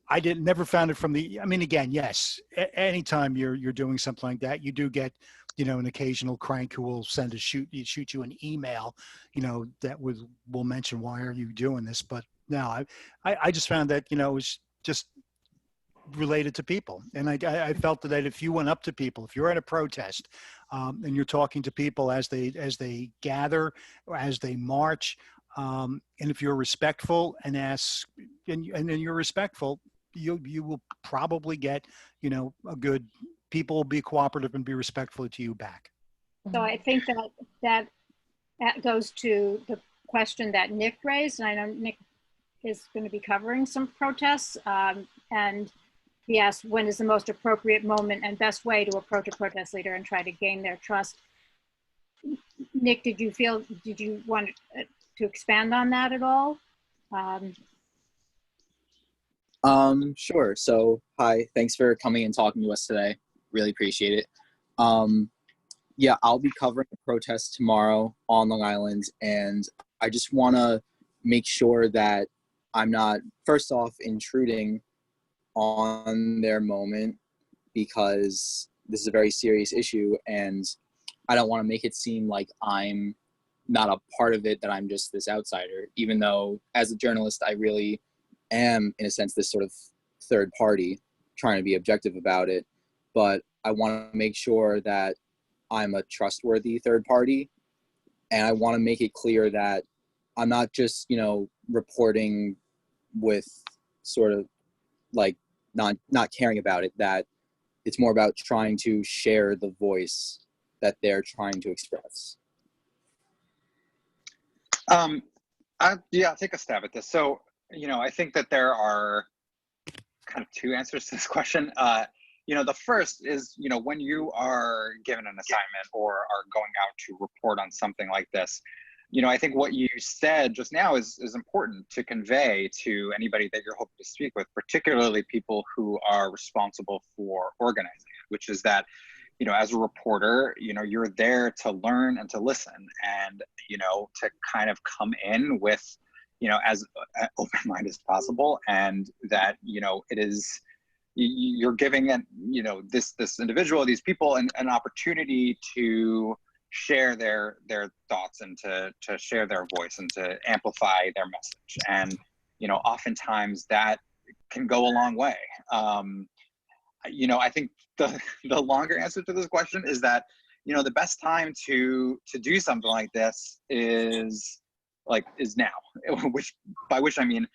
I never found it from the, I mean, again, yes, anytime you're doing something like that, you do get, an occasional crank who will shoot you an email, that will mention, why are you doing this? But no, I just found that, it was just related to people. And I felt that if you went up to people, if you're at a protest, and you're talking to people as they gather, or as they march, and if you're respectful and ask, and then you're respectful, you will probably get, people will be cooperative and be respectful to you back. So I think that goes to the question that Nick raised, and I know Nick is going to be covering some protests, and he asked, when is the most appropriate moment and best way to approach a protest leader and try to gain their trust? Nick, did you want to expand on that at all? Sure. So, hi, thanks for coming and talking to us today. Really appreciate it. Yeah, I'll be covering a protest tomorrow on Long Island, and I just want to make sure that I'm not, first off, intruding on their moment, because this is a very serious issue, and I don't want to make it seem like I'm not a part of it, that I'm just this outsider, even though as a journalist, I really am, in a sense, this sort of third party trying to be objective about it. But I want to make sure that I'm a trustworthy third party, and I want to make it clear that I'm not just, reporting with sort of like not caring about it, that it's more about trying to share the voice that they're trying to express. I'll take a stab at this. So, I think that there are kind of two answers to this question. The first is, when you are given an assignment or are going out to report on something like this, I think what you said just now is important to convey to anybody that you're hoping to speak with, particularly people who are responsible for organizing it, which is that, as a reporter, you're there to learn and to listen, and, to kind of come in with, as open-minded as possible, and that, it is, you're giving this individual, these people, an opportunity to share their thoughts and to share their voice and to amplify their message. And, oftentimes that can go a long way. I think the longer answer to this question is that, the best time to do something like this is now, by which I mean,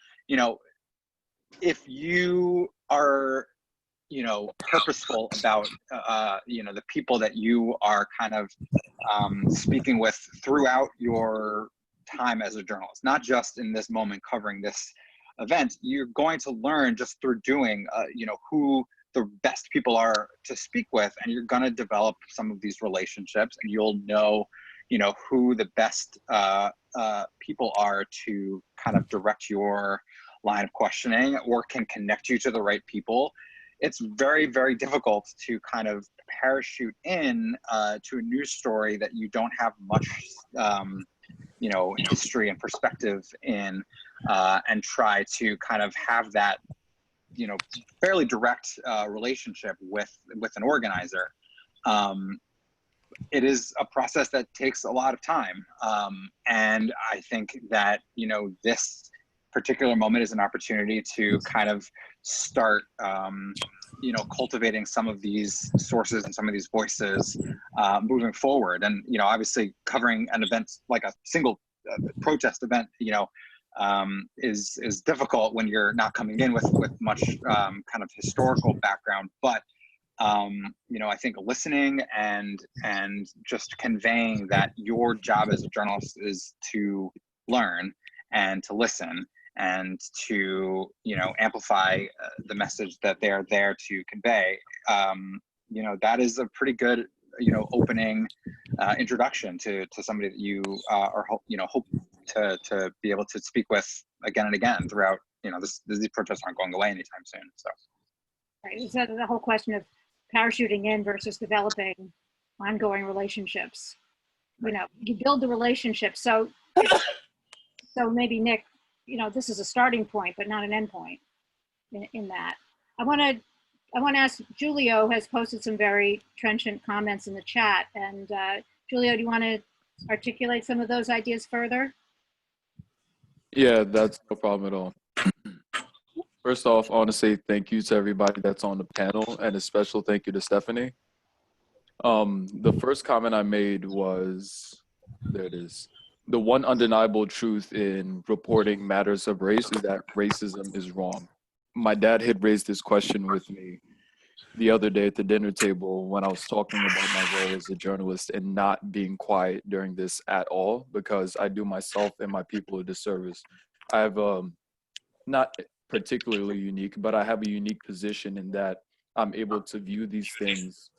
if you are purposeful about, the people that you are kind of speaking with throughout your time as a journalist, not just in this moment covering this event. You're going to learn just through doing, who the best people are to speak with, and you're going to develop some of these relationships, and you'll know, who the best people are to kind of direct your line of questioning or can connect you to the right people. It's very, very difficult to kind of parachute in to a news story that you don't have much, history and perspective in, and try to kind of have that, fairly direct relationship with an organizer. It is a process that takes a lot of time. And I think that, this particular moment is an opportunity to kind of start, cultivating some of these sources and some of these voices moving forward. And, obviously covering an event like a single protest event, is difficult when you're not coming in with much kind of historical background. But I think listening and just conveying that your job as a journalist is to learn and to listen and to, amplify the message that they're there to convey. That is a pretty good, opening introduction to somebody that you hope to be able to speak with again and again throughout, these protests aren't going away anytime soon. So. Right. So the whole question of parachuting in versus developing ongoing relationships. You build the relationship. So maybe Nick, this is a starting point, but not an end point in that. I want to ask, Julio has posted some very trenchant comments in the chat. And Julio, do you want to articulate some of those ideas further? Yeah, that's no problem at all. First off, I want to say thank you to everybody that's on the panel, and a special thank you to Stephanie. The first comment I made was, there it is. The one undeniable truth in reporting matters of race is that racism is wrong. My dad had raised this question with me the other day at the dinner table when I was talking about my role as a journalist and not being quiet during this at all, because I do myself and my people a disservice. I have not particularly unique, but I have a unique position in that I'm able to view these things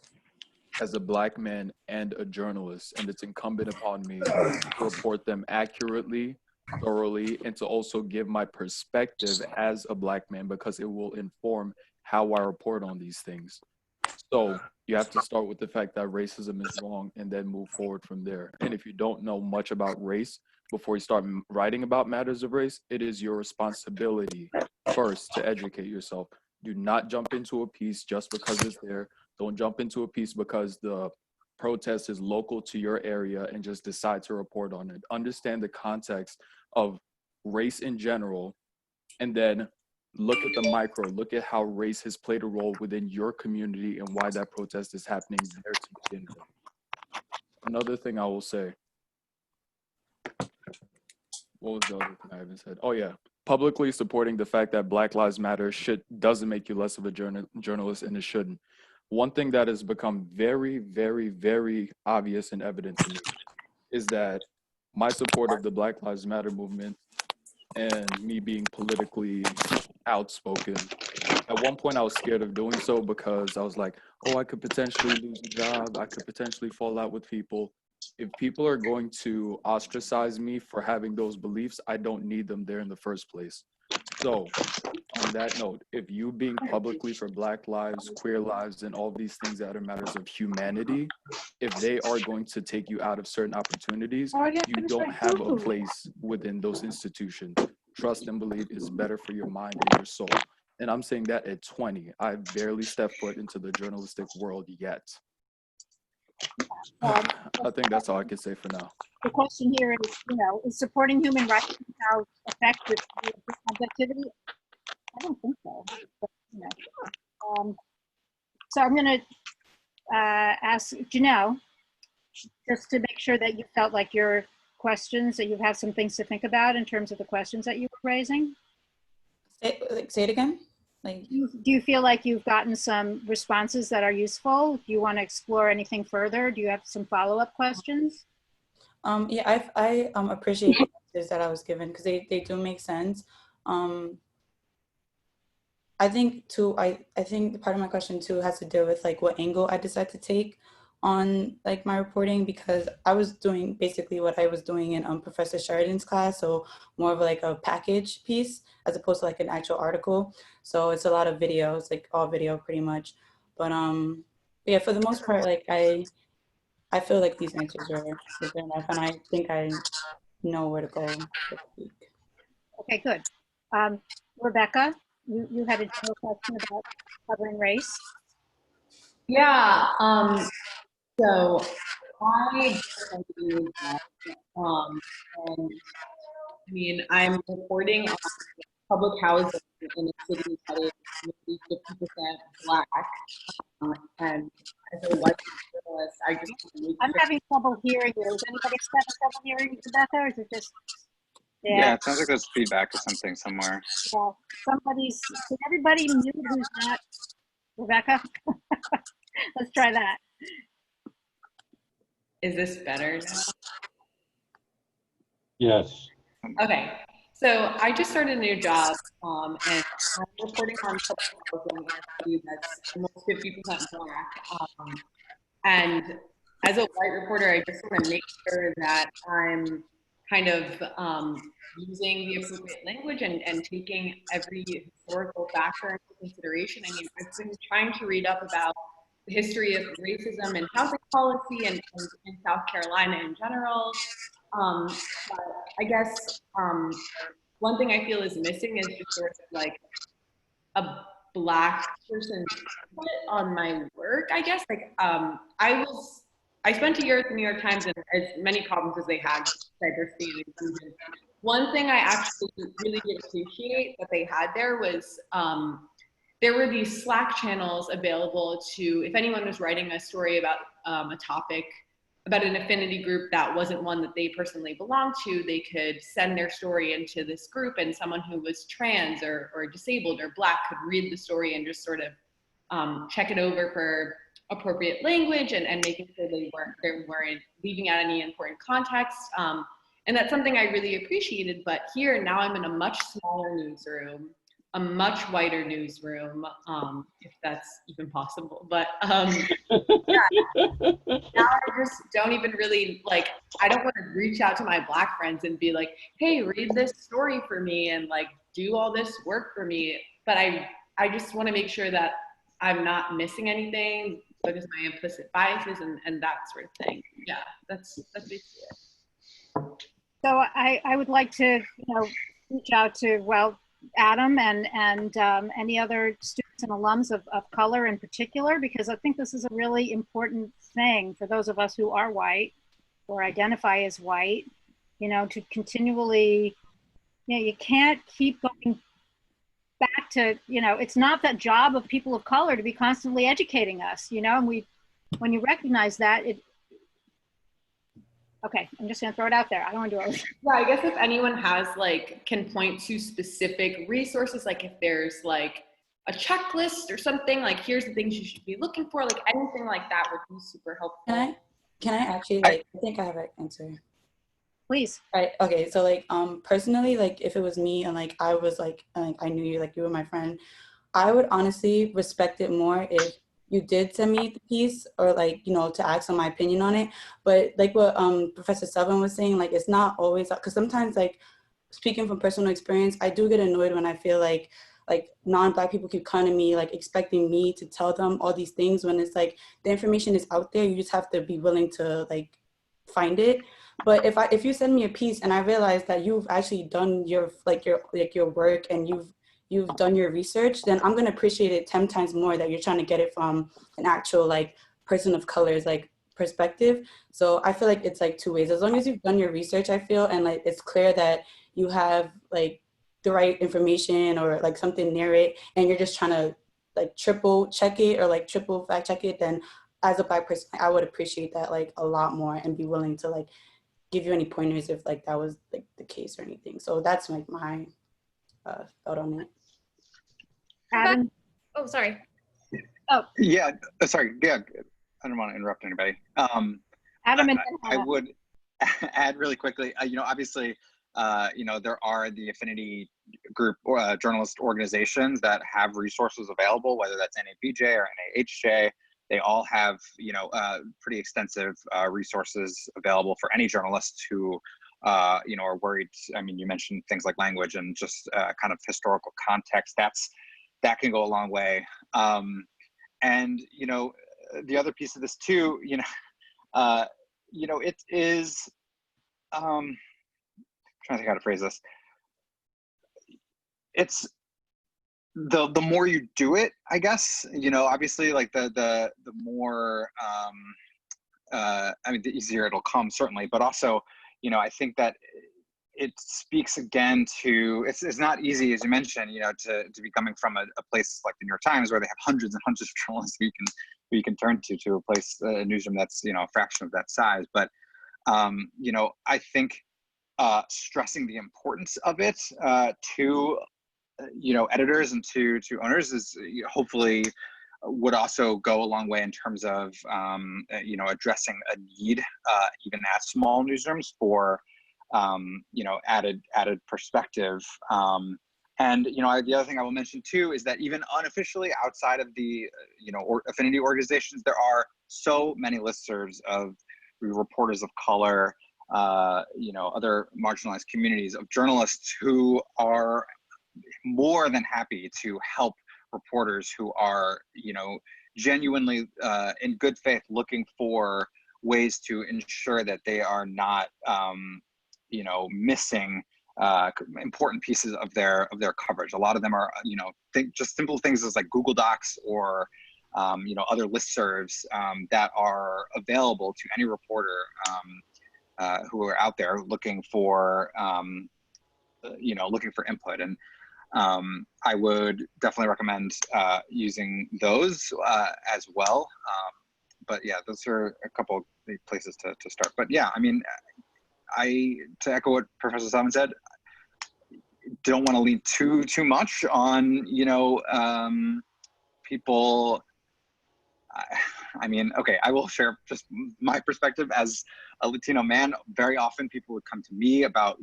as a Black man and a journalist, and it's incumbent upon me to report them accurately, thoroughly, and to also give my perspective as a Black man, because it will inform how I report on these things. So you have to start with the fact that racism is wrong and then move forward from there. And if you don't know much about race before you start writing about matters of race, it is your responsibility first to educate yourself. Do not jump into a piece just because it's there. Don't jump into a piece because the protest is local to your area and just decide to report on it. Understand the context of race in general, and then look at the micro, look at how race has played a role within your community and why that protest is happening there to begin with. Another thing I will say, what was the other thing I haven't said? Oh yeah, publicly supporting the fact that Black Lives Matter doesn't make you less of a journalist, and it shouldn't. One thing that has become very, very, very obvious and evident to me is that my support of the Black Lives Matter movement and me being politically outspoken, at one point I was scared of doing so because I was like, oh, I could potentially lose a job, I could potentially fall out with people. If people are going to ostracize me for having those beliefs, I don't need them there in the first place. So on that note, if you being publicly for Black lives, queer lives, and all these things that are matters of humanity, if they are going to take you out of certain opportunities, you don't have a place within those institutions. Trust and believe is better for your mind and your soul. And I'm saying that at 20. I've barely stepped foot into the journalistic world yet. I think that's all I can say for now. The question here is, is supporting human rights how effective is objectivity? I don't think so. But, so I'm going to ask Janelle, just to make sure that you felt like your questions, that you have some things to think about in terms of the questions that you were raising. Say it again? Like, Do you feel like you've gotten some responses that are useful? Do you want to explore anything further? Do you have some follow-up questions? yeah, I appreciate the answers that I was given because they do make sense. I think too, I think part of my question too has to do with like what angle I decide to take on like my reporting, because I was doing basically what I was doing in Professor Sheridan's class, so more of like a package piece as opposed to like an actual article. So it's a lot of videos, like all video pretty much. But yeah, for the most part, like I feel like these answers are good enough, and I think I know where to go this week. Okay, good. Rebecca, you had a general question about covering race. Yeah, so I just want to do that. And I mean, I'm reporting on public housing in a city that is maybe 50% Black. And as a white journalist, I just want to make I'm sure. having trouble hearing you. Is anybody having trouble hearing you, Rebecca, or is it just? Yeah, it sounds like there's feedback or something somewhere. Yeah, can everybody mute who's not Rebecca? Let's try that. Is this better now? Yes. Okay, so I just started a new job, and I'm reporting on public housing in a city that's almost 50% Black. And as a white reporter, I just want to make sure that I'm kind of using the appropriate language and taking every historical factor into consideration. I mean, I've been trying to read up about the history of racism and housing policy and in South Carolina in general. But I guess one thing I feel is missing is just sort of like a Black person on my work, I guess. Like I spent a year at the New York Times, and as many problems as they had, diversity and inclusion. One thing I actually really did appreciate that they had there was there were these Slack channels available to, if anyone was writing a story about a topic, about an affinity group that wasn't one that they personally belonged to, they could send their story into this group, and someone who was trans or disabled or Black could read the story and just sort of check it over for appropriate language and making sure they weren't leaving out any important context. And that's something I really appreciated. But here now I'm in a much smaller newsroom, a much whiter newsroom, if that's even possible. But yeah, now I just don't even really like, I don't want to reach out to my Black friends and be like, hey, read this story for me and like do all this work for me. But I just want to make sure that I'm not missing anything because my implicit biases and that sort of thing. Yeah, that's basically it. So I would like to reach out to, well, Adam and any other students and alums of color in particular, because I think this is a really important thing for those of us who are white or identify as white, to continually, you can't keep going back to, it's not the job of people of color to be constantly educating us, and when you recognize that, okay, I'm just gonna throw it out there. I don't want to do it. Yeah, I guess if anyone has can point to specific resources, like if there's like a checklist or something, like here's the things you should be looking for, like anything like that would be super helpful. Can I actually I think I have an answer. Please. Right. Okay. So personally, if it was me and I was I knew you, you were my friend, I would honestly respect it more if you did send me the piece or to ask on my opinion on it. But what Professor Selvin was saying, it's not always, because sometimes speaking from personal experience, I do get annoyed when I feel like non-Black people keep coming to me expecting me to tell them all these things when it's the information is out there. You just have to be willing to find it. But if you send me a piece and I realize that you've actually done your work and you've done your research, then I'm gonna appreciate it 10 times more that you're trying to get it from an actual person of color's perspective. So I feel like it's two ways. As long as you've done your research, I feel, and it's clear that you have the right information or something near it, and you're just trying to triple check it or triple fact check it, then as a Black person, I would appreciate that a lot more and be willing to give you any pointers if that was the case or anything. So that's my thought on it. Adam? Oh, sorry. Oh, Yeah, sorry. Yeah, I don't want to interrupt anybody. Adam and I would add really quickly, obviously, there are the affinity group journalist organizations that have resources available, whether that's NAPJ or NAHJ. They all have, pretty extensive resources available for any journalists who, are worried. I mean, you mentioned things like language and just kind of historical context. That can go a long way. And, the other piece of this too, it is, I'm trying to think how to phrase this. It's the more you do it, I guess, obviously like the more, the easier it'll come, certainly, but also, I think that it speaks again to, it's not easy, as you mentioned, to be coming from a place like the New York Times where they have hundreds and hundreds of journalists who you can turn to a place, a newsroom that's, a fraction of that size. But, I think stressing the importance of it to, editors and to owners is hopefully would also go a long way in terms of, addressing a need, even at small newsrooms for, added perspective. And, the other thing I will mention too is that even unofficially outside of the, affinity organizations, there are so many listservs of reporters of color, other marginalized communities of journalists who are more than happy to help reporters who are, genuinely in good faith looking for ways to ensure that they are not, missing important pieces of their coverage. A lot of them are, just simple things as like Google Docs or, other listservs that are available to any reporter who are out there looking for, looking for input. And I would definitely recommend using those as well. But yeah, those are a couple of places to start. But yeah, I mean, to echo what Professor Sullivan said, don't want to lean too much on, people. I mean, okay, I will share just my perspective as a Latino man. Very often people would come to me about,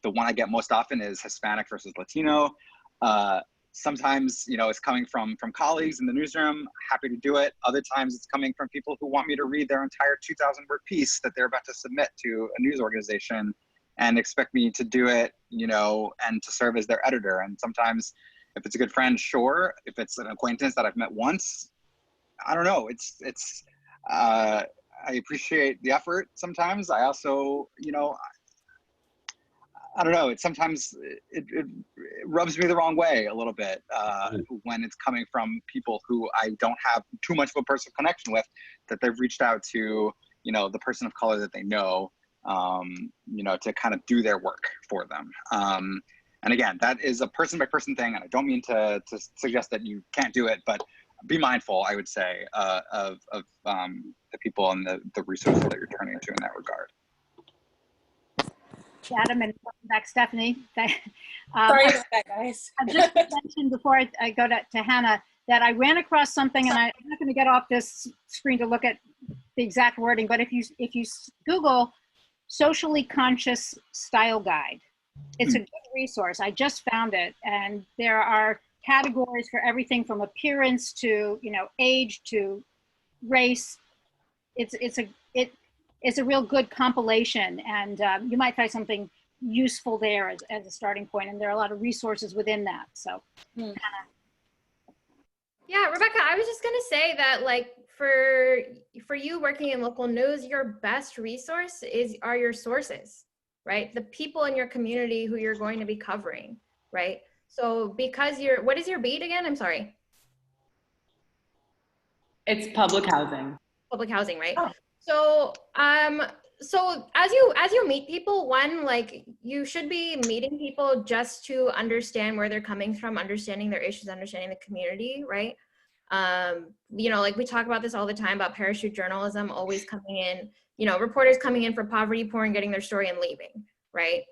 the one I get most often is Hispanic versus Latino. Sometimes, it's coming from colleagues in the newsroom, happy to do it. Other times it's coming from people who want me to read their entire 2,000-word piece that they're about to submit to a news organization and expect me to do it, and to serve as their editor. And sometimes if it's a good friend, sure. If it's an acquaintance that I've met once, I don't know. I appreciate the effort sometimes. I also, I don't know. It sometimes rubs me the wrong way a little bit when it's coming from people who I don't have too much of a personal connection with, that they've reached out to, the person of color that they know, to kind of do their work for them. And again, that is a person by person thing. And I don't mean to suggest that you can't do it, but be mindful, I would say, of the people and the resources that you're turning to in that regard. Adam and back Stephanie. Sorry about that, guys. I just mentioned before I go to Hannah that I ran across something, and I'm not going to get off this screen to look at the exact wording, but if you Google socially conscious style guide, it's a good resource. I just found it, and there are categories for everything from appearance to age to race. It's a real good compilation, and you might find something useful there as a starting point, and there are a lot of resources within that. So Yeah, Rebecca, I was just gonna say that, like, for you working in local news, your best resource are your sources, right? The people in your community who you're going to be covering, right? So because what is your beat again? I'm sorry. It's public housing. Public housing, right? Oh. So, so as you meet people, one, like, you should be meeting people just to understand where they're coming from, understanding their issues, understanding the community, right? Like we talk about this all the time about parachute journalism, always coming in, reporters coming in for poverty porn, getting their story and leaving, right?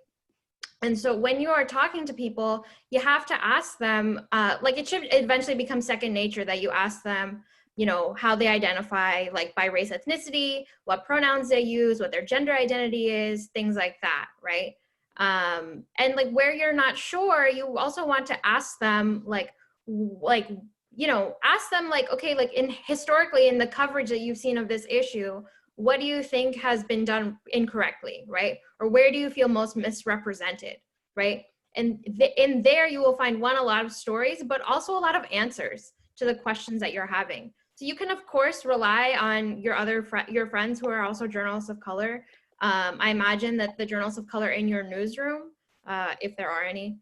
And so when you are talking to people, you have to ask them, like it should eventually become second nature that you ask them, you know, how they identify, like by race, ethnicity, what pronouns they use, what their gender identity is, things like that, right? And like where you're not sure, you also want to ask them you know, ask them like, okay, like historically in the coverage that you've seen of this issue, what do you think has been done incorrectly, right? Or where do you feel most misrepresented, right? And in there you will find a lot of stories, but also a lot of answers to the questions that you're having. So you can of course rely on your friends who are also journalists of color. I imagine that the journalists of color in your newsroom, if there are any,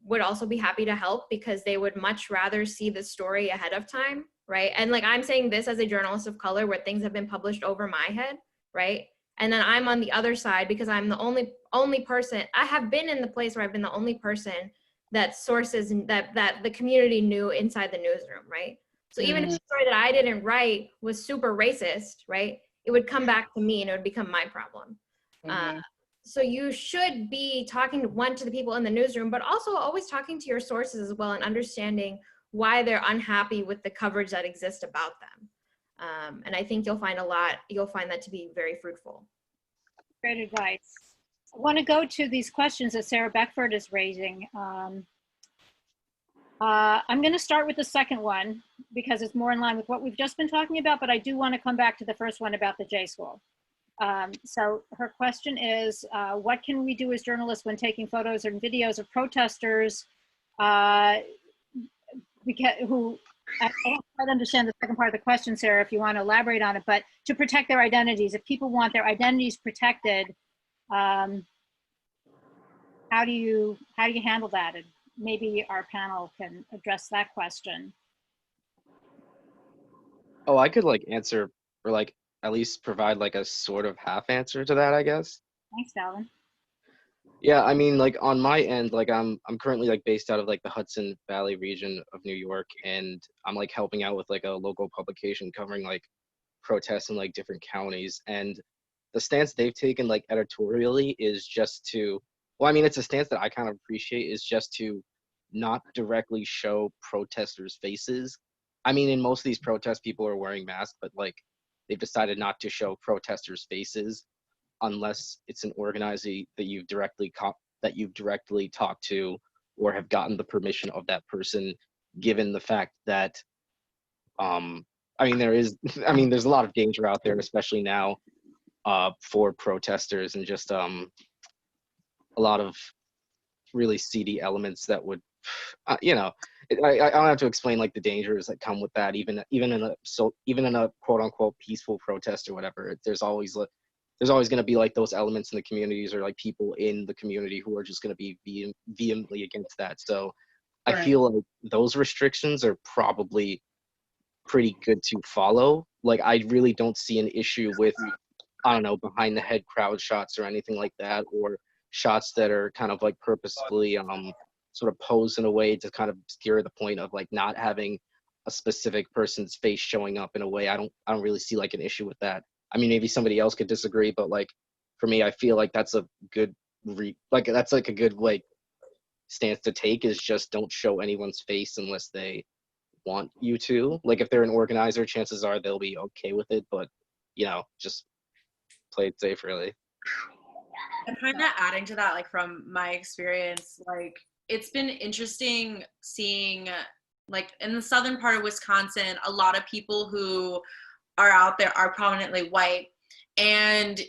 would also be happy to help because they would much rather see the story ahead of time, right? And like I'm saying this as a journalist of color where things have been published over my head, right? And then I'm on the other side because I'm the only person, I have been in the place where I've been the only person that sources that the community knew inside the newsroom, right? So even if the story that I didn't write was super racist, right? It would come back to me and it would become my problem. So you should be talking to the people in the newsroom, but also always talking to your sources as well and understanding why they're unhappy with the coverage that exists about them. And I think you'll find that to be very fruitful. Great advice. I want to go to these questions that Sarah Beckford is raising. I'm going to start with the second one because it's more in line with what we've just been talking about, but I do want to come back to the first one about the J School. So her question is, what can we do as journalists when taking photos and videos of protesters who, I don't quite understand the second part of the question, Sarah, if you want to elaborate on it, but to protect their identities. If people want their identities protected, how do you handle that? And maybe our panel can address that question. Oh, I could like answer or like at least provide like a sort of half answer to that, I guess. Thanks, Dalvin. Yeah, I mean, like on my end, like I'm currently like based out of like the Hudson Valley region of New York, and I'm like helping out with like a local publication covering like protests in like different counties. And the stance they've taken like editorially is just to, well, I mean, it's a stance that I kind of appreciate, is just to not directly show protesters' faces. I mean, in most of these protests, people are wearing masks, but like they've decided not to show protesters' faces unless it's an organizer that you've directly talked to or have gotten the permission of that person, given the fact that I mean there's a lot of danger out there, especially now, for protesters, and just a lot of really seedy elements that would you know, I don't have to explain like the dangers that come with that, even in a quote unquote peaceful protest or whatever. There's always going to be like those elements in the communities or like people in the community who are just going to be vehemently against that. So I feel like those restrictions are probably pretty good to follow. Like I really don't see an issue with, I don't know, behind the head crowd shots or anything like that, or shots that are kind of like purposefully sort of posed in a way to kind of obscure the point of like not having a specific person's face showing up in a way. I don't really see like an issue with that. I mean, maybe somebody else could disagree, but like for me, I feel like that's a good that's like a good like stance to take, is just don't show anyone's face unless they want you to. Like if they're an organizer, chances are they'll be okay with it, but you know, just play it safe really. And kind of adding to that, like from my experience, like it's been interesting seeing like in the southern part of Wisconsin, a lot of people who are out there are prominently white. And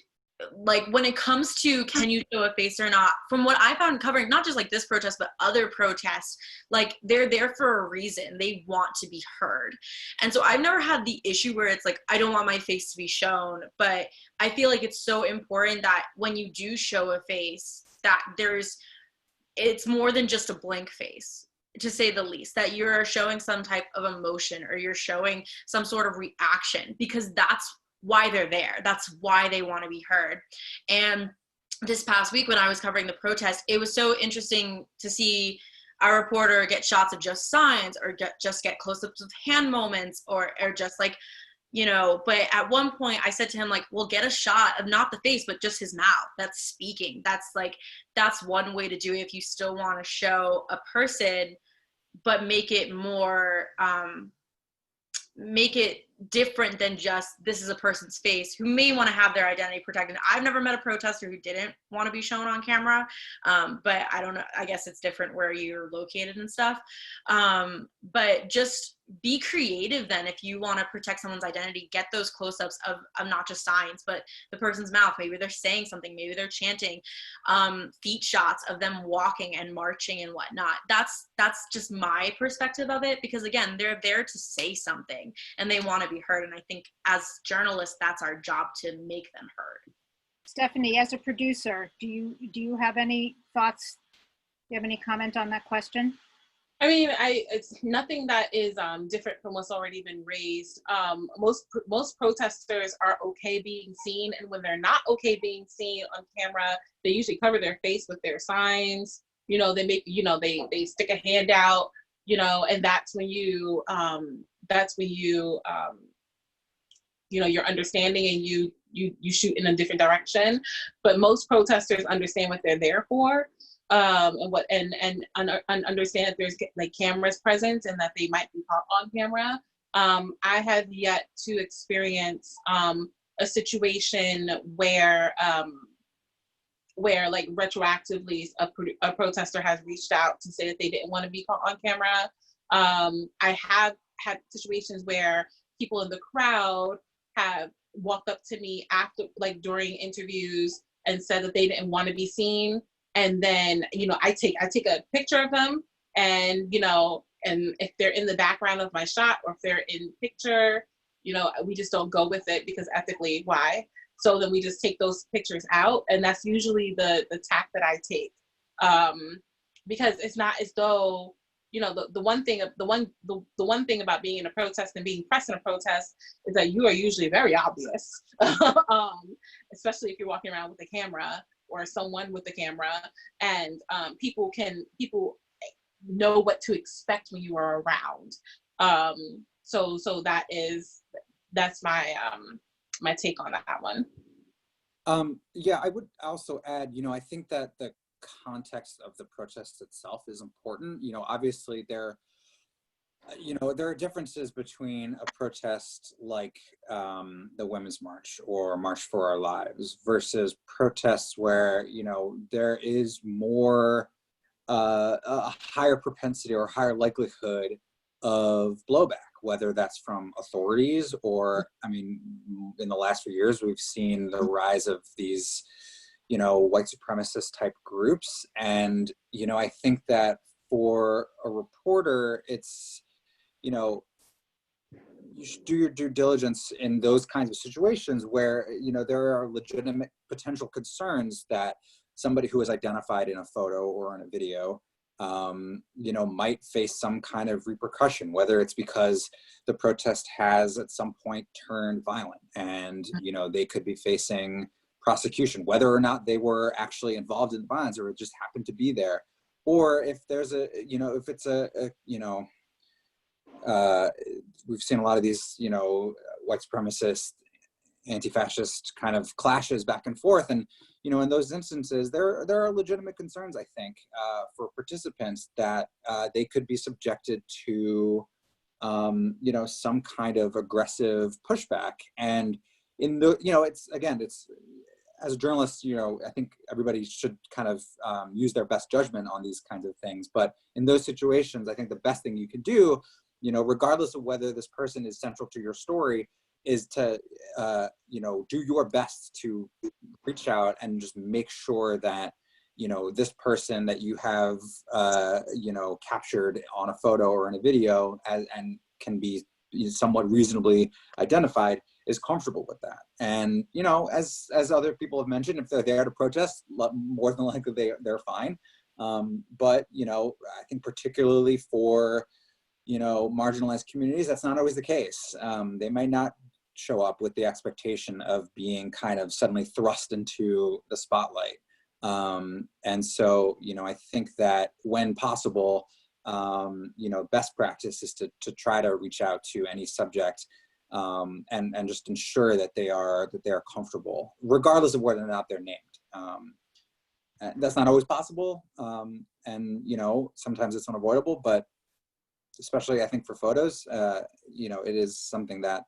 like when it comes to can you show a face or not, from what I found covering not just like this protest but other protests, like they're there for a reason. They want to be heard. And so I've never had the issue where it's like I don't want my face to be shown, but I feel like it's so important that when you do show a face, that it's more than just a blank face, to say the least, that you're showing some type of emotion or you're showing some sort of reaction, because that's why they're there. That's why they want to be heard. And this past week when I was covering the protest, it was so interesting to see our reporter get shots of just signs or get close-ups of hand moments or just like you know, but at one point I said to him, like, well, get a shot of not the face, but just his mouth. That's speaking. That's one way to do it if you still want to show a person, but make it more, make it different than just this is a person's face who may want to have their identity protected. I've never met a protester who didn't want to be shown on camera, but I don't know, I guess it's different where you're located and stuff. But just be creative then. If you want to protect someone's identity, get those close-ups of not just signs, but the person's mouth. Maybe they're saying something, maybe they're chanting, feet shots of them walking and marching and whatnot. That's just my perspective of it, because again, they're there to say something and they want to be heard. And I think as journalists, that's our job, to make them heard. Stephanie, as a producer, do you have any thoughts? Do you have any comment on that question? I mean, it's nothing that is different from what's already been raised. Most protesters are okay being seen, and when they're not okay being seen on camera, they usually cover their face with their signs. You know, they make, you know, they stick a hand out, you know, and that's when you you know, you're understanding and you shoot in a different direction. But most protesters understand what they're there for. And understand that there's like cameras present and that they might be caught on camera. I have yet to experience a situation where like retroactively a protester has reached out to say that they didn't want to be caught on camera. I have had situations where people in the crowd have walked up to me after, like during interviews, and said that they didn't want to be seen. And then, you know, I take a picture of them, and, you know, and if they're in the background of my shot or if they're in picture, you know, we just don't go with it because ethically, why? So then we just take those pictures out. And that's usually the tack that I take. Because it's not as though, you know, the one thing about being in a protest and being pressed in a protest is that you are usually very obvious, especially if you're walking around with a camera or someone with the camera, and people know what to expect when you are around. So that's my my take on that one. Yeah, I would also add, you know, I think that the context of the protest itself is important. You know, obviously there are differences between a protest like the Women's March or March for Our Lives versus protests where, you know, there is more a higher propensity or higher likelihood of blowback, whether that's from authorities or, I mean, in the last few years, we've seen the rise of these, you know, white supremacist type groups. And, you know, I think that for a reporter, it's, you know, you should do your due diligence in those kinds of situations where, you know, there are legitimate potential concerns that somebody who is identified in a photo or in a video, you know, might face some kind of repercussion, whether it's because the protest has at some point turned violent and, you know, they could be facing prosecution, whether or not they were actually involved in violence or it just happened to be there. Or if there's a, you know, if it's a you know, we've seen a lot of these, you know, white supremacist, anti-fascist kind of clashes back and forth. And, you know, in those instances, there are legitimate concerns, I think, for participants that they could be subjected to, you know, some kind of aggressive pushback. And in the, you know, it's, again, it's, as a journalist, you know, I think everybody should kind of use their best judgment on these kinds of things. But in those situations, I think the best thing you can do, you know, regardless of whether this person is central to your story, is to, you know, do your best to reach out and just make sure that, you know, this person that you have, you know, captured on a photo or in a video and can be somewhat reasonably identified is comfortable with that. And, you know, as other people have mentioned, if they're there to protest, more than likely they're fine. But, you know, I think particularly for, you know, marginalized communities, that's not always the case. They might not show up with the expectation of being kind of suddenly thrust into the spotlight. And so, you know, I think that when possible, you know, best practice is to try to reach out to any subject and just ensure that they are comfortable, regardless of whether or not they're named. And that's not always possible, and sometimes it's unavoidable. But especially, I think for photos, it is something that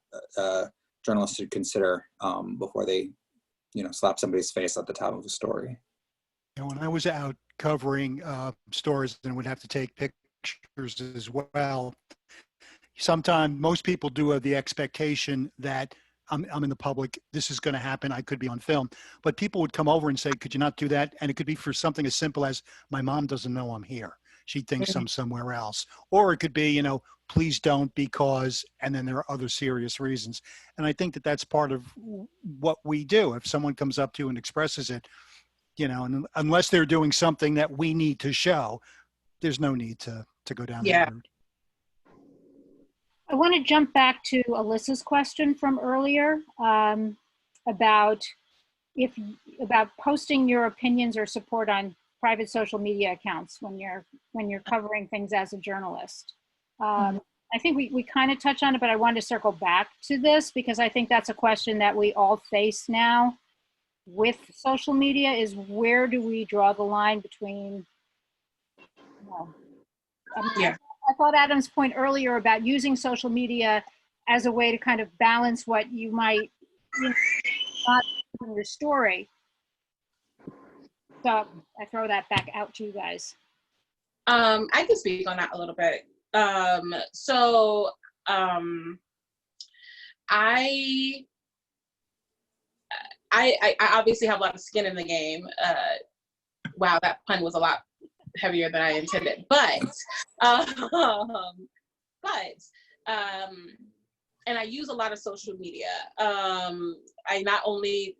journalists should consider before they, slap somebody's face at the top of a story. And when I was out covering stores and would have to take pictures as well, sometimes most people do have the expectation that I'm in the public, this is going to happen, I could be on film. But people would come over and say, could you not do that? And it could be for something as simple as, my mom doesn't know I'm here. She thinks I'm somewhere else. Or it could be, please don't, because, and then there are other serious reasons. And I think that that's part of what we do. If someone comes up to you and expresses it, and unless they're doing something that we need to show, there's no need to go down that route. I want to jump back to Alyssa's question from earlier about posting your opinions or support on private social media accounts when you're covering things as a journalist. I think we kind of touched on it, but I wanted to circle back to this because I think that's a question that we all face now with social media, is where do we draw the line between, I thought Adam's point earlier about using social media as a way to kind of balance what you might not in your story. So I throw that back out to you guys. I can speak on that a little bit. I obviously have a lot of skin in the game. Wow, that pun was a lot heavier than I intended, and I use a lot of social media. I not only,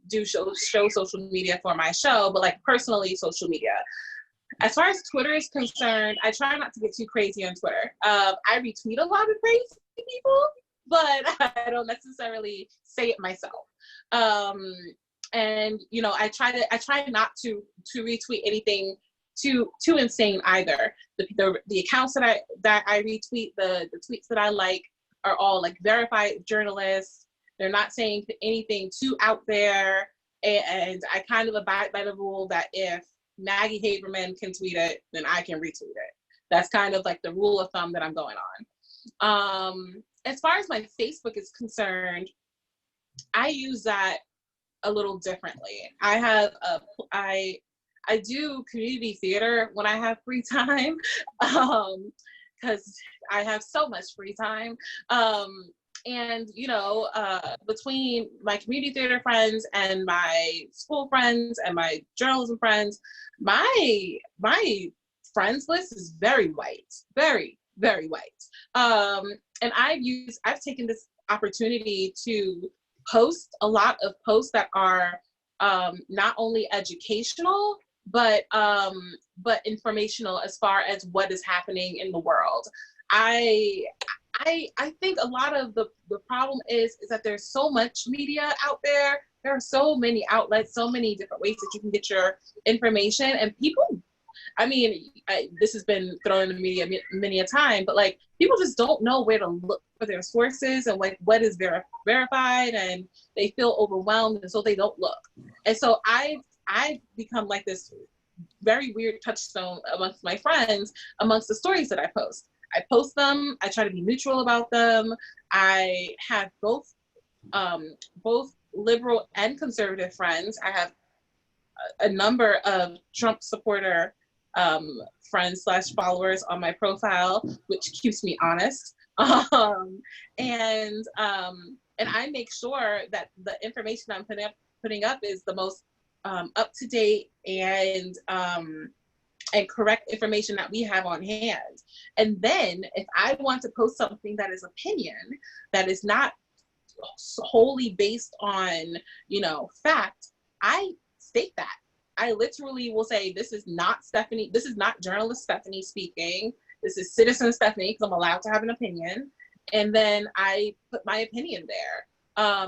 do show social media for my show, but like personally social media. As far as Twitter is concerned, I try not to get too crazy on Twitter. I retweet a lot of crazy people, but I don't necessarily say it myself. And I try not to retweet anything too insane either. The accounts that I retweet, the tweets that I like are all like verified journalists. They're not saying anything too out there, and I kind of abide by the rule that if Maggie Haberman can tweet it, then I can retweet it. That's kind of like the rule of thumb that I'm going on. As far as my Facebook is concerned, I use that a little differently. I do community theater when I have free time, because I have so much free time. And between my community theater friends and my school friends and my journalism friends, my friends list is very white, very, very white. And I've taken this opportunity to post a lot of posts that are not only educational, but informational as far as what is happening in the world. I think a lot of the problem is that there's so much media out there. There are so many outlets, so many different ways that you can get your information, and people, this has been thrown in the media many a time, but like people just don't know where to look for their sources and like what is verified, and they feel overwhelmed, and so they don't look. And so I've become like this very weird touchstone amongst my friends, amongst the stories that I post. I post them. I try to be neutral about them. I have both liberal and conservative friends. I have a number of Trump supporter friends / followers on my profile, which keeps me honest. And I make sure that the information I'm putting up is the most up to date and correct information that we have on hand. And then if I want to post something that is opinion, that is not wholly based on, fact, I state that. I literally will say, this is not Stephanie, this is not journalist Stephanie speaking. This is citizen Stephanie, because I'm allowed to have an opinion. And then I put my opinion there.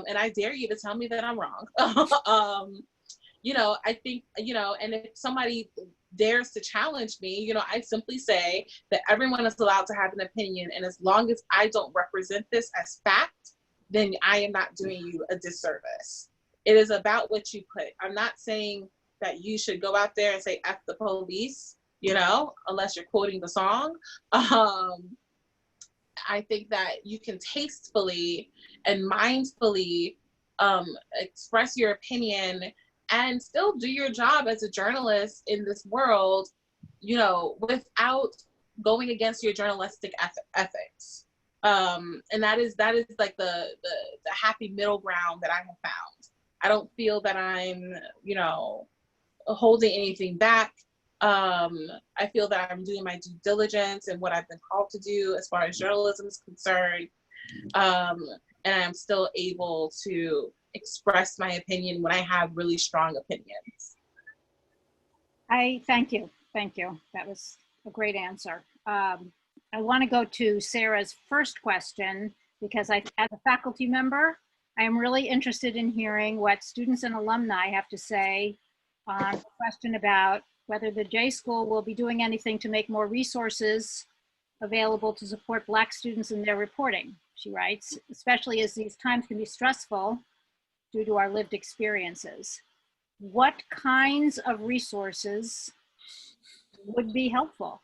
And I dare you to tell me that I'm wrong. I think, and if somebody dares to challenge me, you know, I simply say that everyone is allowed to have an opinion, and as long as I don't represent this as fact, then I am not doing you a disservice. It is about what you put. I'm not saying that you should go out there and say F the police, you know, unless you're quoting the song. I think that you can tastefully and mindfully express your opinion and still do your job as a journalist in this world, you know, without going against your journalistic ethics. And that is like the happy middle ground that I have found. I don't feel that I'm, you know, holding anything back. I feel that I'm doing my due diligence and what I've been called to do as far as journalism is concerned. And I'm still able to express my opinion when I have really strong opinions. I thank you. Thank you. That was a great answer. I want to go to Sarah's first question because as a faculty member, I am really interested in hearing what students and alumni have to say on the question about whether the J School will be doing anything to make more resources available to support Black students in their reporting, she writes, especially as these times can be stressful due to our lived experiences. What kinds of resources would be helpful?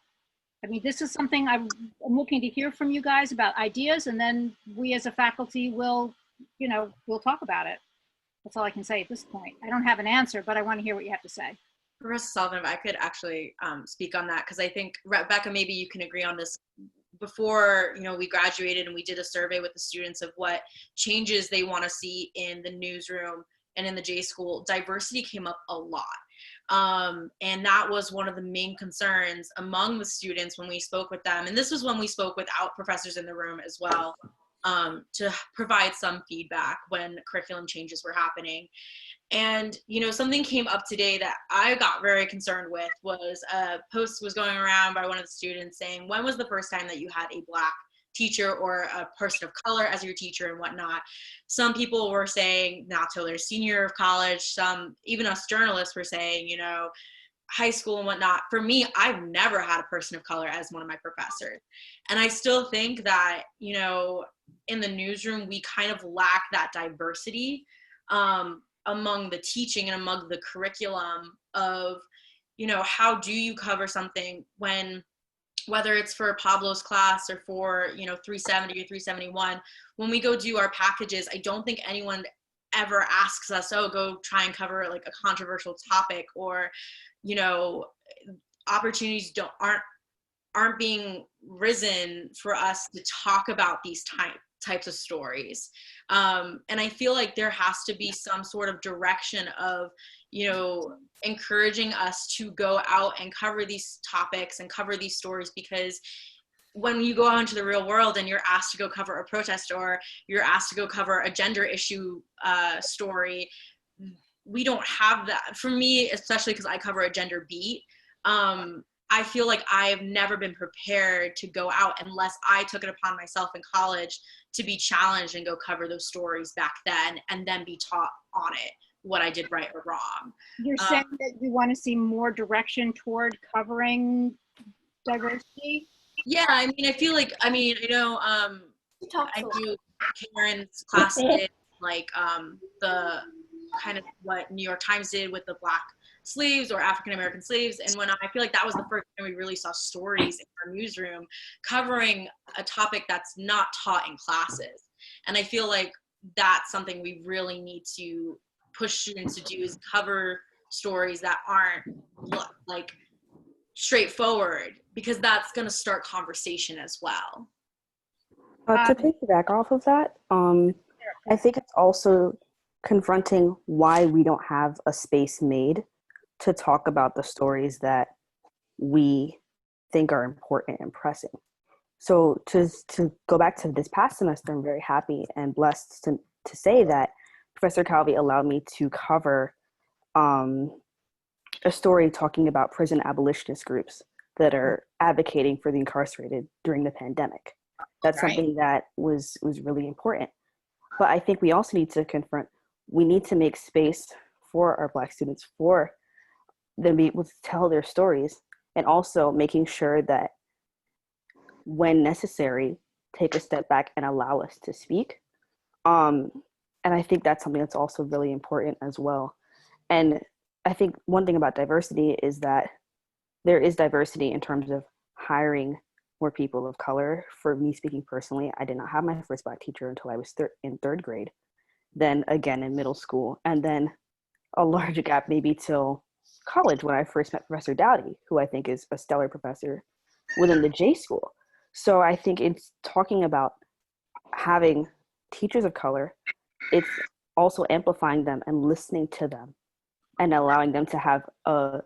I mean, this is something I'm looking to hear from you guys about ideas, and then we as a faculty will, you know, we'll talk about it. That's all I can say at this point. I don't have an answer, but I want to hear what you have to say. Professor Sullivan, if I could actually speak on that, because I think, Rebecca, maybe you can agree on this. Before, you know, we graduated and we did a survey with the students of what changes they want to see in the newsroom and in the J School, diversity came up a lot. And that was one of the main concerns among the students when we spoke with them. And this was when we spoke without professors in the room as well, to provide some feedback when curriculum changes were happening. And, you know, something came up today that I got very concerned with was a post was going around by one of the students saying, when was the first time that you had a Black teacher or a person of color as your teacher and whatnot? Some people were saying not till they're senior of college. Some, even us journalists, were saying, you know, high school and whatnot. For me, I've never had a person of color as one of my professors. And I still think that, you know, in the newsroom, we kind of lack that diversity among the teaching and among the curriculum of, you know, how do you cover something when, whether it's for Pablo's class or for, you know, 370 or 371, when we go do our packages, I don't think anyone ever asks us, oh, go try and cover like a controversial topic, or, you know, opportunities aren't being risen for us to talk about these types of stories. And I feel like there has to be some sort of direction of, you know, encouraging us to go out and cover these topics and cover these stories, because when you go out into the real world and you're asked to go cover a protest or you're asked to go cover a gender issue story, we don't have that. For me, especially because I cover a gender beat, I feel like I've never been prepared to go out unless I took it upon myself in college to be challenged and go cover those stories back then and then be taught on it what I did right or wrong. You're saying that you want to see more direction toward covering diversity? Yeah, I mean, I feel like, I mean, you know, I do Karen's class did, like the kind of what New York Times did with the Black slaves or African American slaves, and when I feel like that was the first time we really saw stories in our newsroom covering a topic that's not taught in classes. And I feel like that's something we really need to push students to do, is cover stories that aren't like straightforward, because that's going to start conversation as well. To piggyback off of that, I think it's also confronting why we don't have a space made to talk about the stories that we think are important and pressing. So to go back to this past semester, I'm very happy and blessed to say that Professor Calvi allowed me to cover a story talking about prison abolitionist groups that are advocating for the incarcerated during the pandemic. That's something that was really important. But I think we also need to we need to make space for our Black students, for them be able to tell their stories, and also making sure that when necessary, take a step back and allow us to speak. And I think that's something that's also really important as well. And I think one thing about diversity is that there is diversity in terms of hiring more people of color. For me speaking personally, I did not have my first Black teacher until I was in third grade, then again in middle school, and then a large gap maybe till college when I first met Professor Dowdy, who I think is a stellar professor within the J school. So I think it's talking about having teachers of color, it's also amplifying them and listening to them and allowing them to have a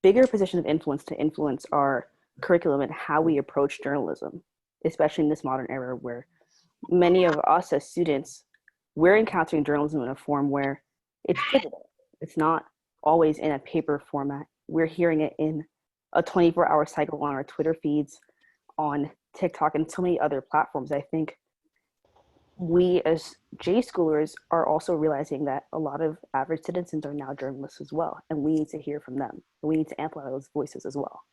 bigger position of influence to influence our curriculum and how we approach journalism, especially in this modern era where many of us as students, we're encountering journalism in a form where it's digital. It's not always in a paper format. We're hearing it in a 24-hour cycle on our Twitter feeds, on TikTok, and so many other platforms. I think we as J schoolers are also realizing that a lot of average citizens are now journalists as well, and we need to hear from them. We need to amplify those voices as well.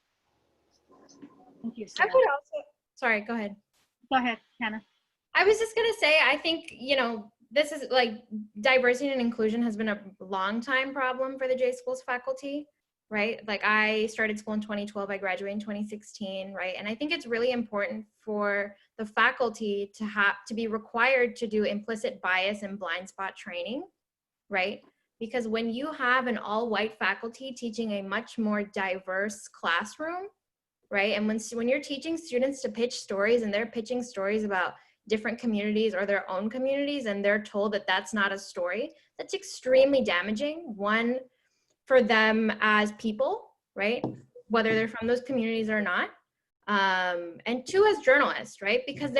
Thank you, I Sarah. would also, sorry, go ahead. Go ahead, Hannah. I was just gonna say, I think, you know, this is like diversity and inclusion has been a long time problem for the J schools faculty, right? Like I started school in 2012, I graduated in 2016, right? And I think it's really important for the faculty to be required to do implicit bias and blind spot training, right? Because when you have an all-white faculty teaching a much more diverse classroom, right? And when you're teaching students to pitch stories and they're pitching stories about different communities or their own communities and they're told that that's not a story, that's extremely damaging. One, for them as people, right? Whether they're from those communities or not. And two, as journalists, right? Because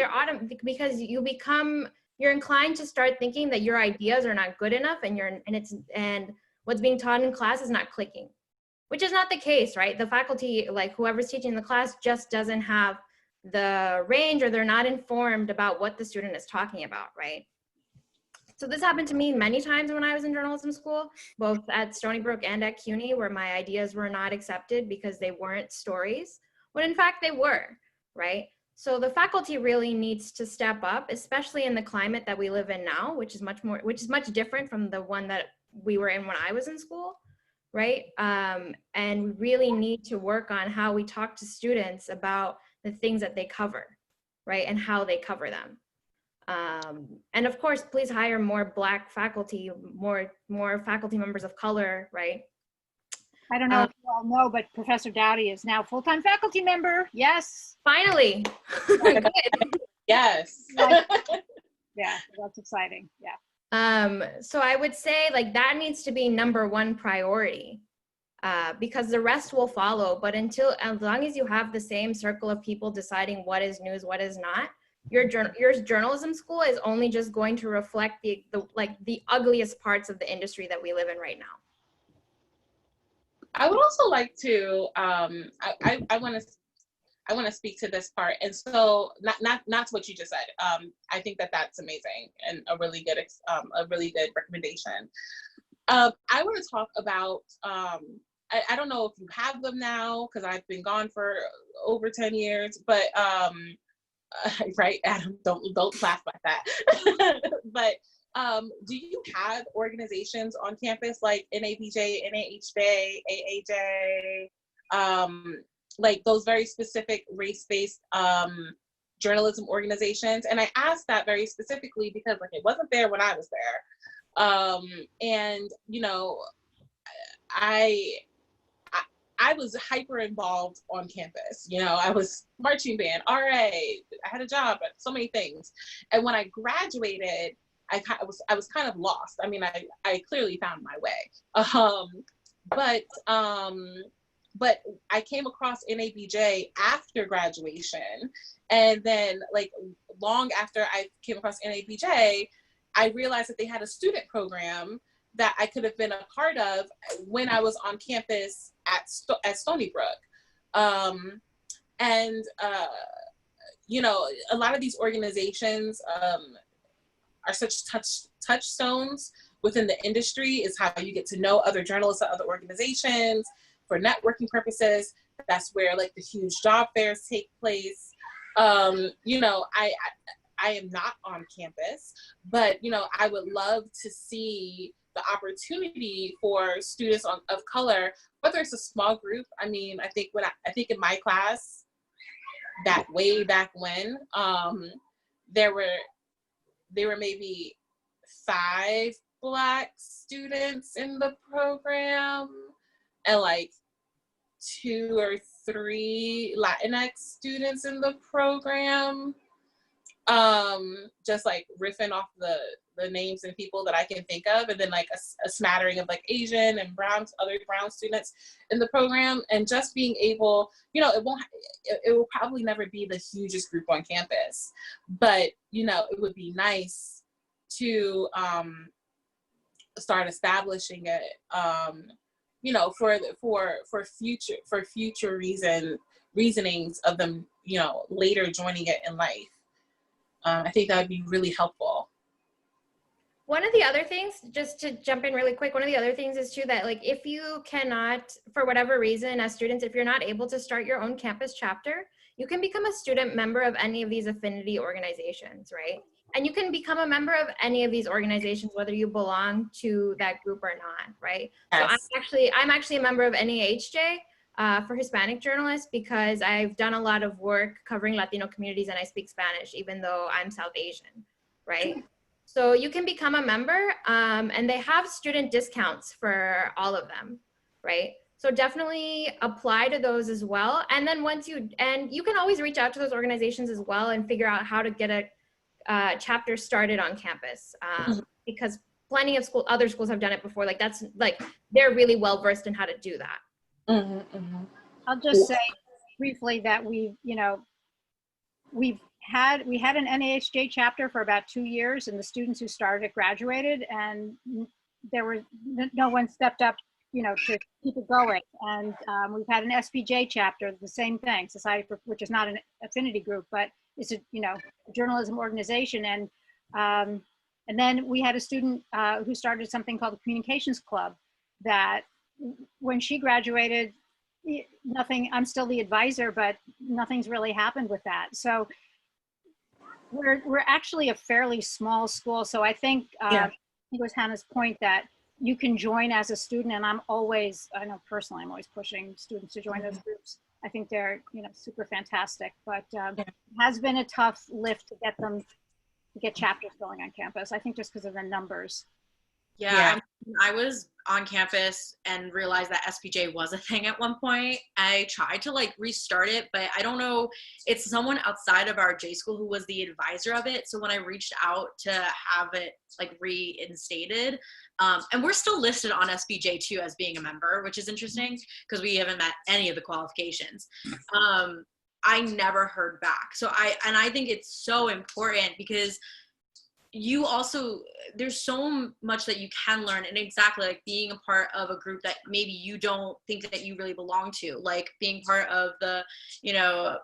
you're inclined to start thinking that your ideas are not good enough and what's being taught in class is not clicking, which is not the case, right? The faculty, like whoever's teaching the class just doesn't have the range or they're not informed about what the student is talking about, right? So this happened to me many times when I was in journalism school, both at Stony Brook and at CUNY, where my ideas were not accepted because they weren't stories, when in fact they were, right? So the faculty really needs to step up, especially in the climate that we live in now, which is much different from the one that we were in when I was in school, right? And we really need to work on how we talk to students about the things that they cover, right? And how they cover them. And of course, please hire more Black faculty, more faculty members of color, right? I don't know if you all know, but Professor Dowdy is now full-time faculty member. Yes. Finally. Yes. Yeah, that's exciting. Yeah. So I would say like that needs to be number one priority because the rest will follow. But as long as you have the same circle of people deciding what is news, what is not, your journalism school is only just going to reflect the ugliest parts of the industry that we live in right now. I would also like to I want to speak to this part, and so not to what you just said. I think that that's amazing and a really good recommendation. I want to talk about I don't know if you have them now because I've been gone for over 10 years, but right, Adam, don't laugh like that. But do you have organizations on campus like NABJ, NAHJ, AAJ, like those very specific race-based journalism organizations? And I asked that very specifically because like it wasn't there when I was there. And you know, I was hyper involved on campus. You know, I was marching band, RA, I had a job, so many things. And when I graduated, I was kind of lost. I mean, I clearly found my way. But I came across NABJ after graduation. And then like long after I came across NABJ, I realized that they had a student program that I could have been a part of when I was on campus at Stony Brook. You know, a lot of these organizations are such touchstones within the industry is how you get to know other journalists at other organizations for networking purposes. That's where like the huge job fairs take place. You know, I am not on campus, but you know, I would love to see the opportunity for students of color, whether it's a small group. I mean, I think in my class, that way back when, there were maybe 5 Black students in the program and like 2 or 3 Latinx students in the program. Just like riffing off the names and people that I can think of, and then like a smattering of like Asian and other brown students in the program, and just being able, you know, it will probably never be the hugest group on campus, but you know, it would be nice to start establishing it, you know, for future reasonings of them, you know, later joining it in life. I think that would be really helpful. One of the other things, just to jump in really quick, one of the other things is too that like if you cannot, for whatever reason as students, if you're not able to start your own campus chapter, you can become a student member of any of these affinity organizations, right? And you can become a member of any of these organizations, whether you belong to that group or not, right? Yes. So I'm actually a member of NAHJ for Hispanic journalists, because I've done a lot of work covering Latino communities and I speak Spanish, even though I'm South Asian, right? So you can become a member, and they have student discounts for all of them, right? So definitely apply to those as well. And then you can always reach out to those organizations as well and figure out how to get a chapter started on campus, because plenty of other schools have done it before. Like they're really well versed in how to do that. I'll just say briefly that we had an NAHJ chapter for about 2 years, and the students who started it graduated, and no one stepped up, you know, to keep it going. And we've had an SPJ chapter, the same thing, which is not an affinity group, but it's a journalism organization. And then we had a student who started something called the Communications Club, that when she graduated, I'm still the advisor, but nothing's really happened with that. So we're actually a fairly small school. So I think it was Hannah's point that you can join as a student, and I know personally, I'm always pushing students to join those groups. I think they're, you know, super fantastic, but it has been a tough lift to get chapters going on campus. I think just because of the numbers. Yeah. I was on campus and realized that SPJ was a thing at one point. I tried to like restart it, but I don't know, it's someone outside of our J school who was the advisor of it. So when I reached out to have it like reinstated, and we're still listed on SPJ too as being a member, which is interesting because we haven't met any of the qualifications. I never heard back. So I think it's so important because you also, there's so much that you can learn, and exactly like being a part of a group that maybe you don't think that you really belong to, like being part of the, you know,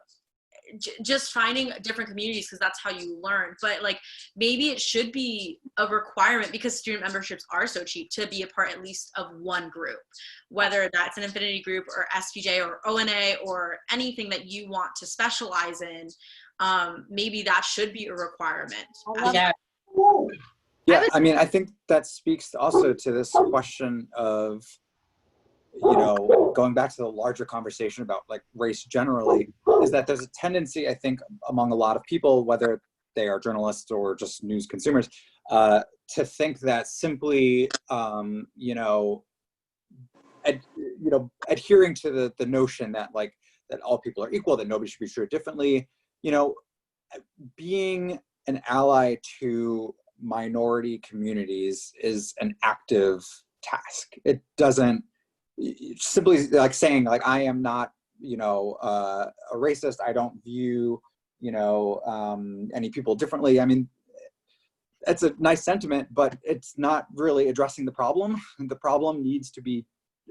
just finding different communities, because that's how you learn. But like maybe it should be a requirement, because student memberships are so cheap, to be a part at least of one group, whether that's an affinity group or SPJ or ONA or anything that you want to specialize in. Maybe that should be a requirement. Yeah, I mean, I think that speaks also to this question of, you know, going back to the larger conversation about like race generally, is that there's a tendency, I think, among a lot of people, whether they are journalists or just news consumers, to think that simply, adhering to the notion that like that all people are equal, that nobody should be treated differently, you know, being an ally to minority communities is an active task. It doesn't simply like saying like I am not, you know, a racist. I don't view, you know, any people differently. I mean, it's a nice sentiment, but it's not really addressing the problem. The problem needs to be,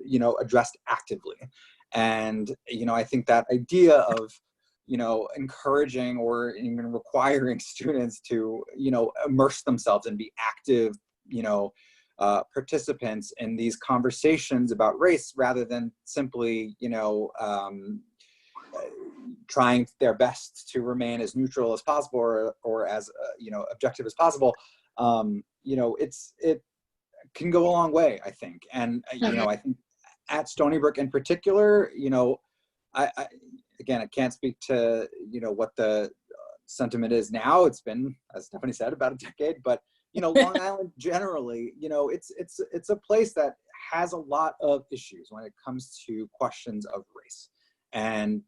you know, addressed actively. And, you know, I think that idea of, you know, encouraging or even requiring students to, you know, immerse themselves and be active, you know, participants in these conversations about race rather than simply, trying their best to remain as neutral as possible or as, objective as possible. It can go a long way, I think. And, I think at Stony Brook in particular, I can't speak to, what the sentiment is now. It's been, as Stephanie said, about a decade, but, Long Island generally, it's a place that has a lot of issues when it comes to questions of race and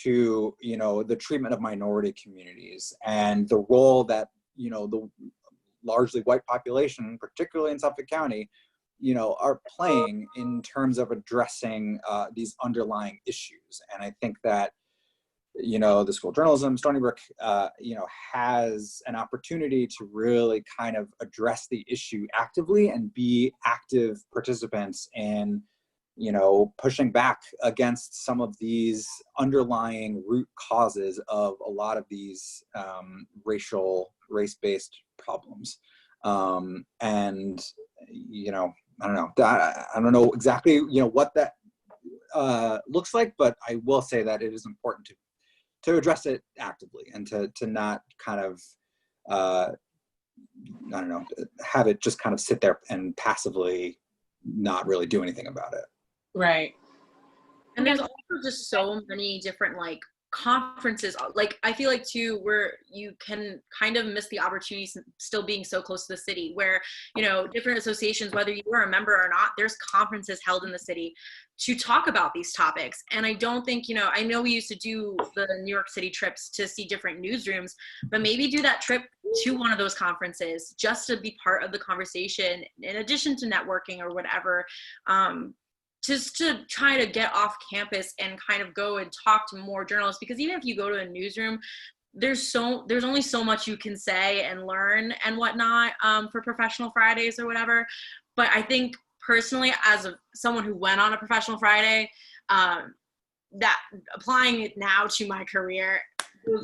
to, the treatment of minority communities and the role that, the largely white population, particularly in Suffolk County, are playing in terms of addressing these underlying issues. And I think that, the School of Journalism, Stony Brook, has an opportunity to really kind of address the issue actively and be active participants in, pushing back against some of these underlying root causes of a lot of these race-based problems. And, I don't know. I don't know exactly, what that looks like, but I will say that it is important to address it actively and to not kind of, I don't know, have it just kind of sit there and passively not really do anything about it. Right. And there's also just so many different conferences, I feel like too, where you can kind of miss the opportunity still being so close to the city, where different associations, whether you are a member or not, there's conferences held in the city to talk about these topics. And I don't think, I know we used to do the New York City trips to see different newsrooms, but maybe do that trip to one of those conferences just to be part of the conversation in addition to networking or whatever. Just to try to get off campus and kind of go and talk to more journalists, because even if you go to a newsroom, there's only so much you can say and learn and whatnot for Professional Fridays or whatever. But I think personally, as someone who went on a Professional Friday, that applying it now to my career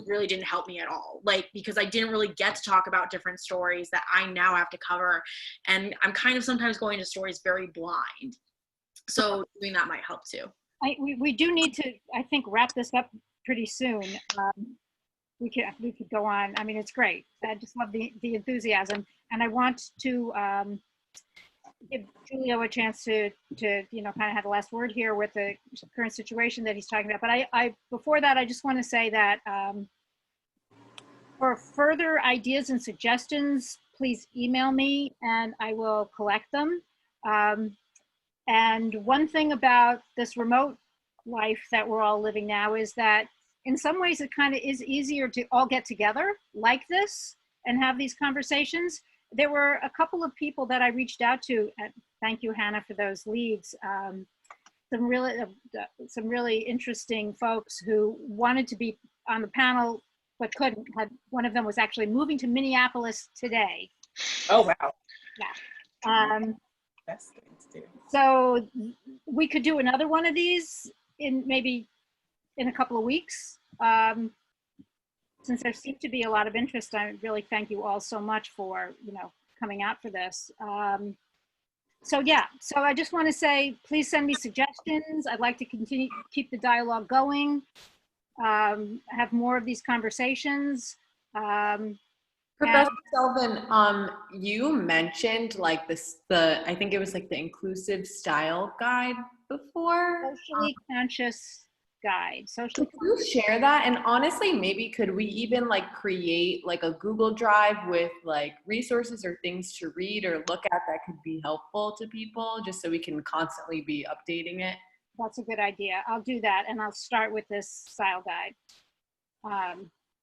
really didn't help me at all. Because I didn't really get to talk about different stories that I now have to cover, and I'm kind of sometimes going to stories very blind. So doing that might help too. We do need to, I think, wrap this up pretty soon. We could go on. I mean, it's great. I just love the enthusiasm, and I want to give Julio a chance to kind of have the last word here with the current situation that he's talking about. But I before that, I just want to say that for further ideas and suggestions, please email me and I will collect them. And one thing about this remote life that we're all living now is that in some ways it kind of is easier to all get together like this and have these conversations. There were a couple of people that I reached out to, and thank you, Hannah, for those leads. Some really interesting folks who wanted to be on the panel but couldn't. One of them was actually moving to Minneapolis today. Oh, wow. Yeah. That's good. So we could do another one of these maybe in a couple of weeks. Since there seems to be a lot of interest, I really thank you all so much for coming out for this. So I just want to say, please send me suggestions. I'd like to continue to keep the dialogue going, have more of these conversations. Professor Selvin, you mentioned I think it was the inclusive style guide before. Socially conscious guide. Could you share that? And honestly, maybe could we even create a Google Drive with resources or things to read or look at that could be helpful to people, just so we can constantly be updating it? That's a good idea. I'll do that, and I'll start with this style guide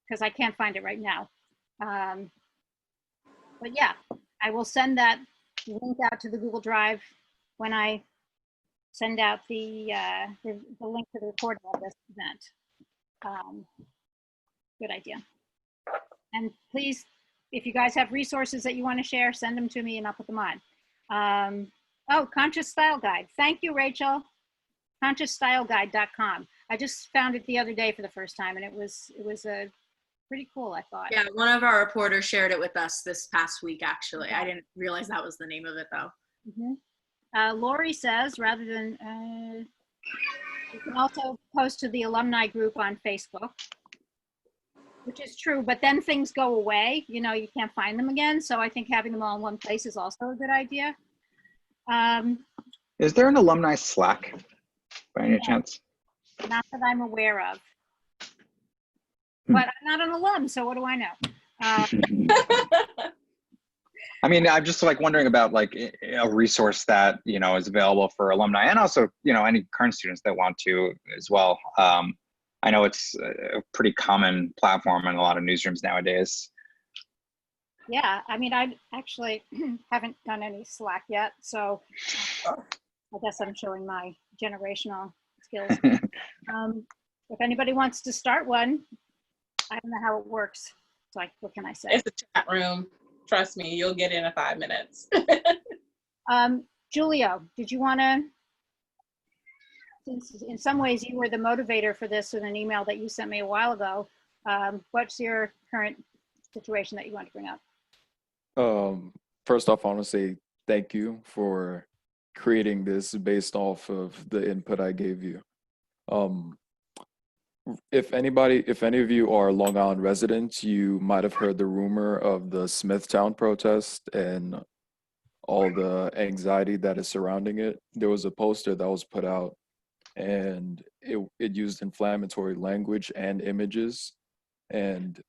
because I can't find it right now. But yeah, I will send that link out to the Google Drive when I send out the link to the recording of this event. Good idea. And please, if you guys have resources that you want to share, send them to me and I'll put them on. Conscious Style Guide. Thank you, Rachel. ConsciousStyleGuide.com. I just found it the other day for the first time, and it was pretty cool, I thought. Yeah, one of our reporters shared it with us this past week, actually. I didn't realize that was the name of it, though. Lori says, rather than, you can also post to the alumni group on Facebook, which is true, but then things go away. You know, you can't find them again. So I think having them all in one place is also a good idea. Is there an alumni Slack by any chance? Not that I'm aware of. But I'm not an alum, so what do I know? I mean, I'm just like wondering about like a resource that, you know, is available for alumni and also, you know, any current students that want to as well. I know it's a pretty common platform in a lot of newsrooms nowadays. Yeah, I mean, I actually haven't done any Slack yet, so I guess I'm showing my generational skills. If anybody wants to start one, I don't know how it works. It's like, what can I say? It's a chat room. Trust me, you'll get in 5 minutes. Julio, did you want to, since in some ways you were the motivator for this in an email that you sent me a while ago, what's your current situation that you want to bring up? First off, I want to say thank you for creating this based off of the input I gave you. If any of you are Long Island residents, you might have heard the rumor of the Smithtown protest and all the anxiety that is surrounding it. There was a poster that was put out and it used inflammatory language and images, and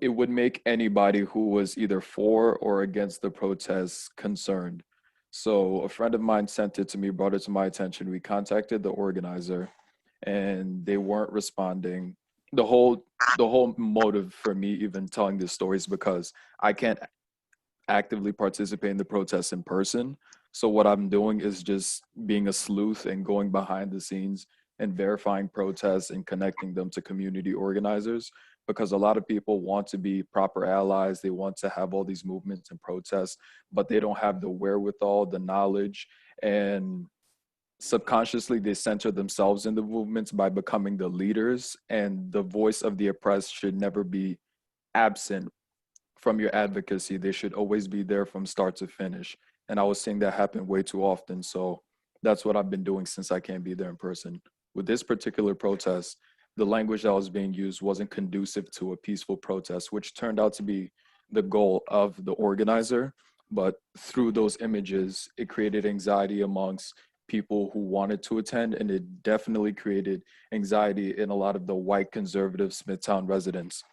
it would make anybody who was either for or against the protests concerned. So a friend of mine sent it to me, brought it to my attention. We contacted the organizer and they weren't responding. The whole motive for me even telling this story is because I can't actively participate in the protests in person. So what I'm doing is just being a sleuth and going behind the scenes and verifying protests and connecting them to community organizers, because a lot of people want to be proper allies. They want to have all these movements and protests, but they don't have the wherewithal, the knowledge, and subconsciously they center themselves in the movements by becoming the leaders, and the voice of the oppressed should never be absent from your advocacy. They should always be there from start to finish. And I was seeing that happen way too often. So that's what I've been doing since I can't be there in person. With this particular protest, the language that was being used wasn't conducive to a peaceful protest, which turned out to be the goal of the organizer. But through those images, it created anxiety amongst people who wanted to attend, and it definitely created anxiety in a lot of the white conservative Smithtown residents.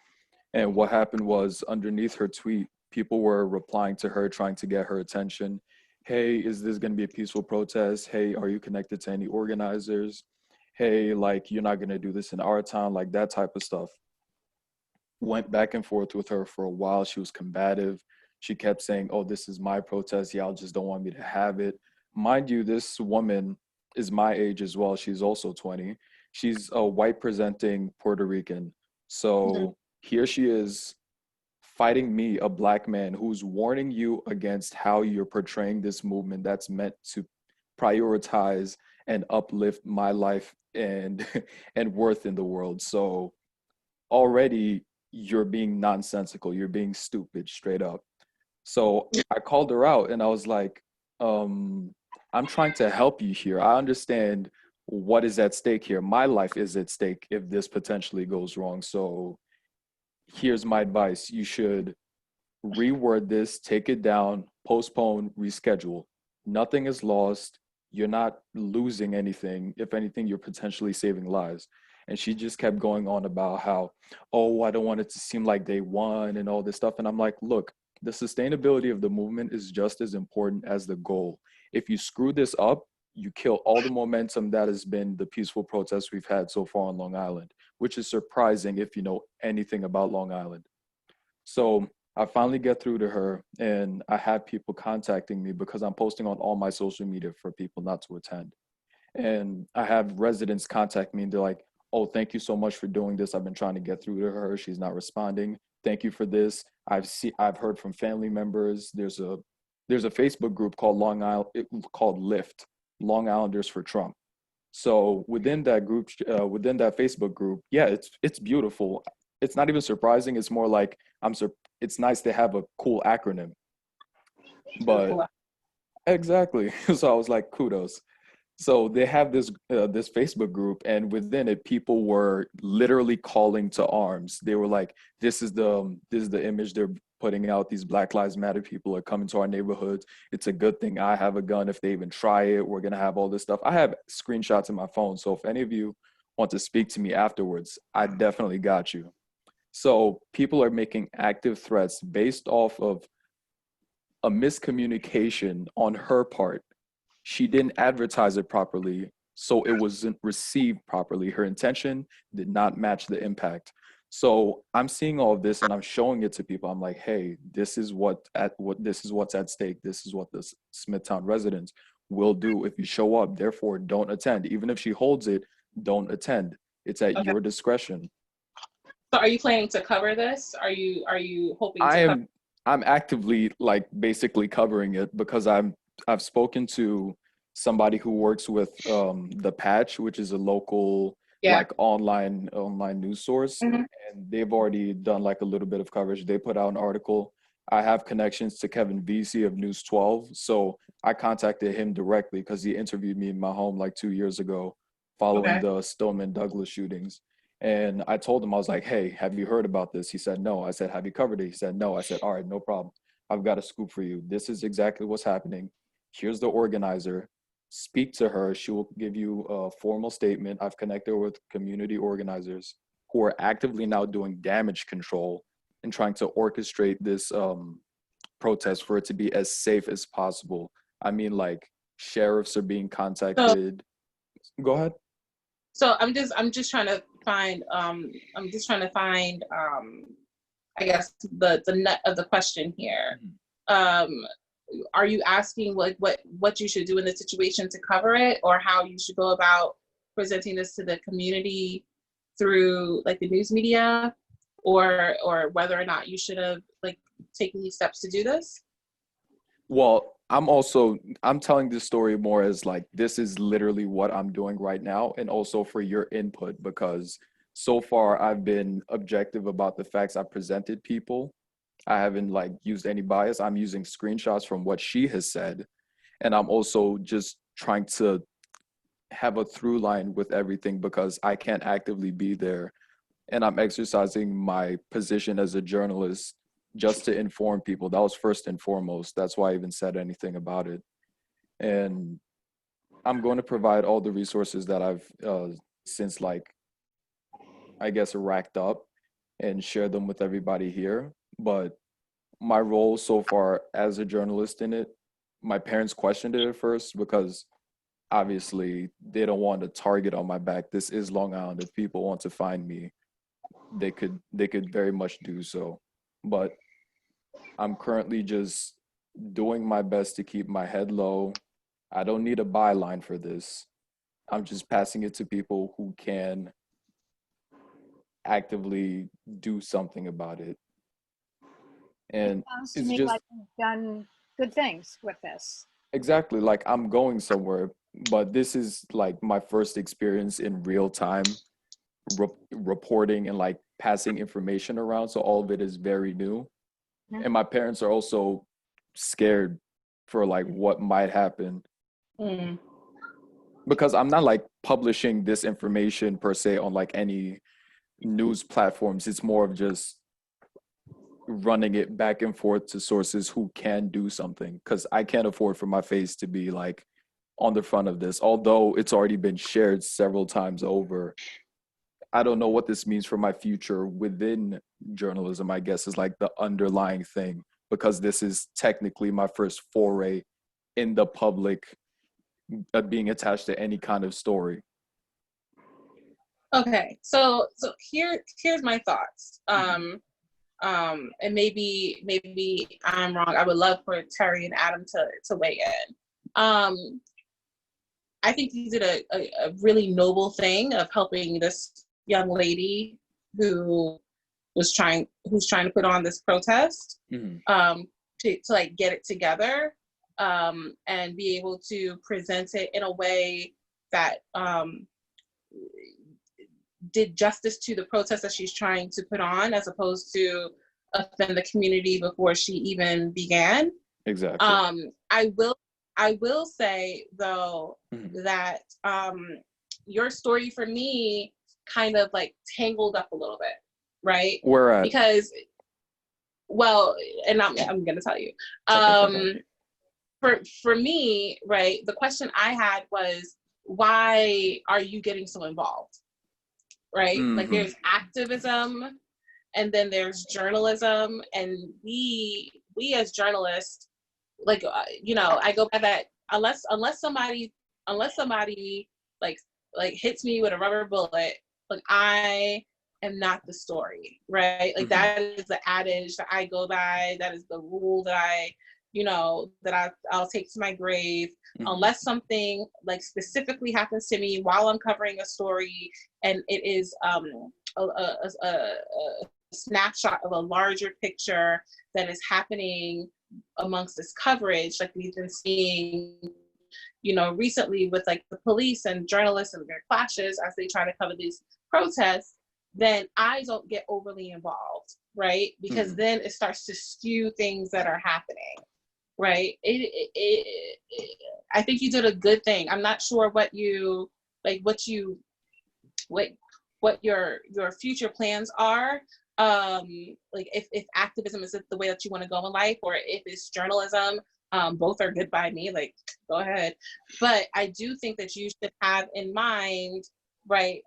And what happened was, underneath her tweet, people were replying to her, trying to get her attention. Hey, is this going to be a peaceful protest? Hey, are you connected to any organizers? Hey, like, you're not going to do this in our town, like that type of stuff. Went back and forth with her for a while. She was combative. She kept saying, oh, this is my protest. Y'all just don't want me to have it. Mind you, this woman is my age as well. She's also 20. She's a white presenting Puerto Rican. So here she is fighting me, a black man, who's warning you against how you're portraying this movement that's meant to prioritize and uplift my life and worth in the world. So already you're being nonsensical. You're being stupid, straight up. So I called her out and I was like, I'm trying to help you here. I understand what is at stake here. My life is at stake if this potentially goes wrong. So here's my advice. You should reword this, take it down, postpone, reschedule. Nothing is lost. You're not losing anything. If anything, you're potentially saving lives. And she just kept going on about how, oh, I don't want it to seem like they won and all this stuff. And I'm like, look, the sustainability of the movement is just as important as the goal. If you screw this up, you kill all the momentum that has been the peaceful protests we've had so far on Long Island, which is surprising if you know anything about Long Island. So I finally get through to her, and I have people contacting me because I'm posting on all my social media for people not to attend. And I have residents contact me and they're like, oh, thank you so much for doing this. I've been trying to get through to her. She's not responding. Thank you for this. I've heard from family members. There's a Facebook group called called Lift, Long Islanders for Trump. So within that group, within that Facebook group, yeah, it's beautiful. It's not even surprising. It's more like it's nice to have a cool acronym. But Exactly. So I was like, kudos. So they have this Facebook group, and within it, people were literally calling to arms. They were like, "This is the image they're putting out. These Black Lives Matter people are coming to our neighborhoods. It's a good thing I have a gun. If they even try it, we're gonna have all this stuff." I have screenshots in my phone, so if any of you want to speak to me afterwards, I definitely got you. So people are making active threats based off of a miscommunication on her part. She didn't advertise it properly, so it wasn't received properly. Her intention did not match the impact. So I'm seeing all of this and I'm showing it to people. I'm like, hey, this is what's at stake. This is what the Smithtown residents will do if you show up. Therefore, don't attend. Even if she holds it, don't attend. It's at Okay. your discretion. So are you planning to cover this? Are you hoping to I cover? am I'm actively like basically covering it because I've spoken to somebody who works with the Patch, which is a local Yeah. like online news source, Mhm. and they've already done like a little bit of coverage. They put out an article. I have connections to Kevin Vesey of News 12, so I contacted him directly because he interviewed me in my home like 2 years ago following Okay. the Stoneman Douglas shootings. And I told him, I was like, hey, have you heard about this? He said, no. I said, have you covered it? He said, no. I said, all right, no problem. I've got a scoop for you. This is exactly what's happening. Here's the organizer. Speak to her. She will give you a formal statement. I've connected her with community organizers who are actively now doing damage control and trying to orchestrate this protest for it to be as safe as possible. I mean, like sheriffs are being contacted. Go ahead. So I'm just trying to find I guess the nut of the question here. Are you asking like what you should do in this situation to cover it, or how you should go about presenting this to the community through like the news media, or whether or not you should have like taken these steps to do this? Well, I'm telling this story more as like this is literally what I'm doing right now, and also for your input, because so far I've been objective about the facts I presented people. I haven't like used any bias. I'm using screenshots from what she has said, and I'm also just trying to have a through line with everything because I can't actively be there, and I'm exercising my position as a journalist just to inform people. That was first and foremost. That's why I even said anything about it. And I'm going to provide all the resources that I've since like I guess racked up and share them with everybody here. But my role so far as a journalist in it, my parents questioned it at first because obviously they don't want a target on my back. This is Long Island. If people want to find me, they could very much do so. But I'm currently just doing my best to keep my head low. I don't need a byline for this. I'm just passing it to people who can actively do something about it. And Sounds to it's me just like you've done good things with this. exactly like I'm going somewhere, but this is like my first experience in real time reporting and like passing information around. So all of it is very new. Yeah. And my parents are also scared for like what might happen because I'm not like publishing this information per se on like any news platforms. It's more of just running it back and forth to sources who can do something, because I can't afford for my face to be like on the front of this, although it's already been shared several times over. I don't know what this means for my future within journalism, I guess, is like the underlying thing, because this is technically my first foray in the public being attached to any kind of story. Okay, so here's my thoughts. And maybe I'm wrong. I would love for Terry and Adam to weigh in. I think you did a really noble thing of helping this young lady who's trying to put on this protest, to like get it together, and be able to present it in a way that did justice to the protest that she's trying to put on, as opposed to offend the community before she even began. Exactly. I I will say though that your story for me kind of like tangled up a little bit, right? Where at? Because, well, and I'm gonna tell you. Okay. For me, right, the question I had was, why are you getting so involved? Right? Like there's activism and then there's journalism, and we as journalists, like you know, I go by that, unless somebody like hits me with a rubber bullet, like I am not the story, right? Like that is the adage that I go by, that is the rule that I, you know, that I'll take to my grave, unless something like specifically happens to me while I'm covering a story and it is a snapshot of a larger picture that is happening amongst this coverage, like we've been seeing, you know, recently with like the police and journalists and their clashes as they try to cover these protests, then I don't get overly involved, right? Because then it starts to skew things that are happening, right? I think you did a good thing. I'm not sure what your future plans are. Like if activism is the way that you want to go in life, or if it's journalism, both are good by me, like go ahead. But I do think that you should have in mind, right,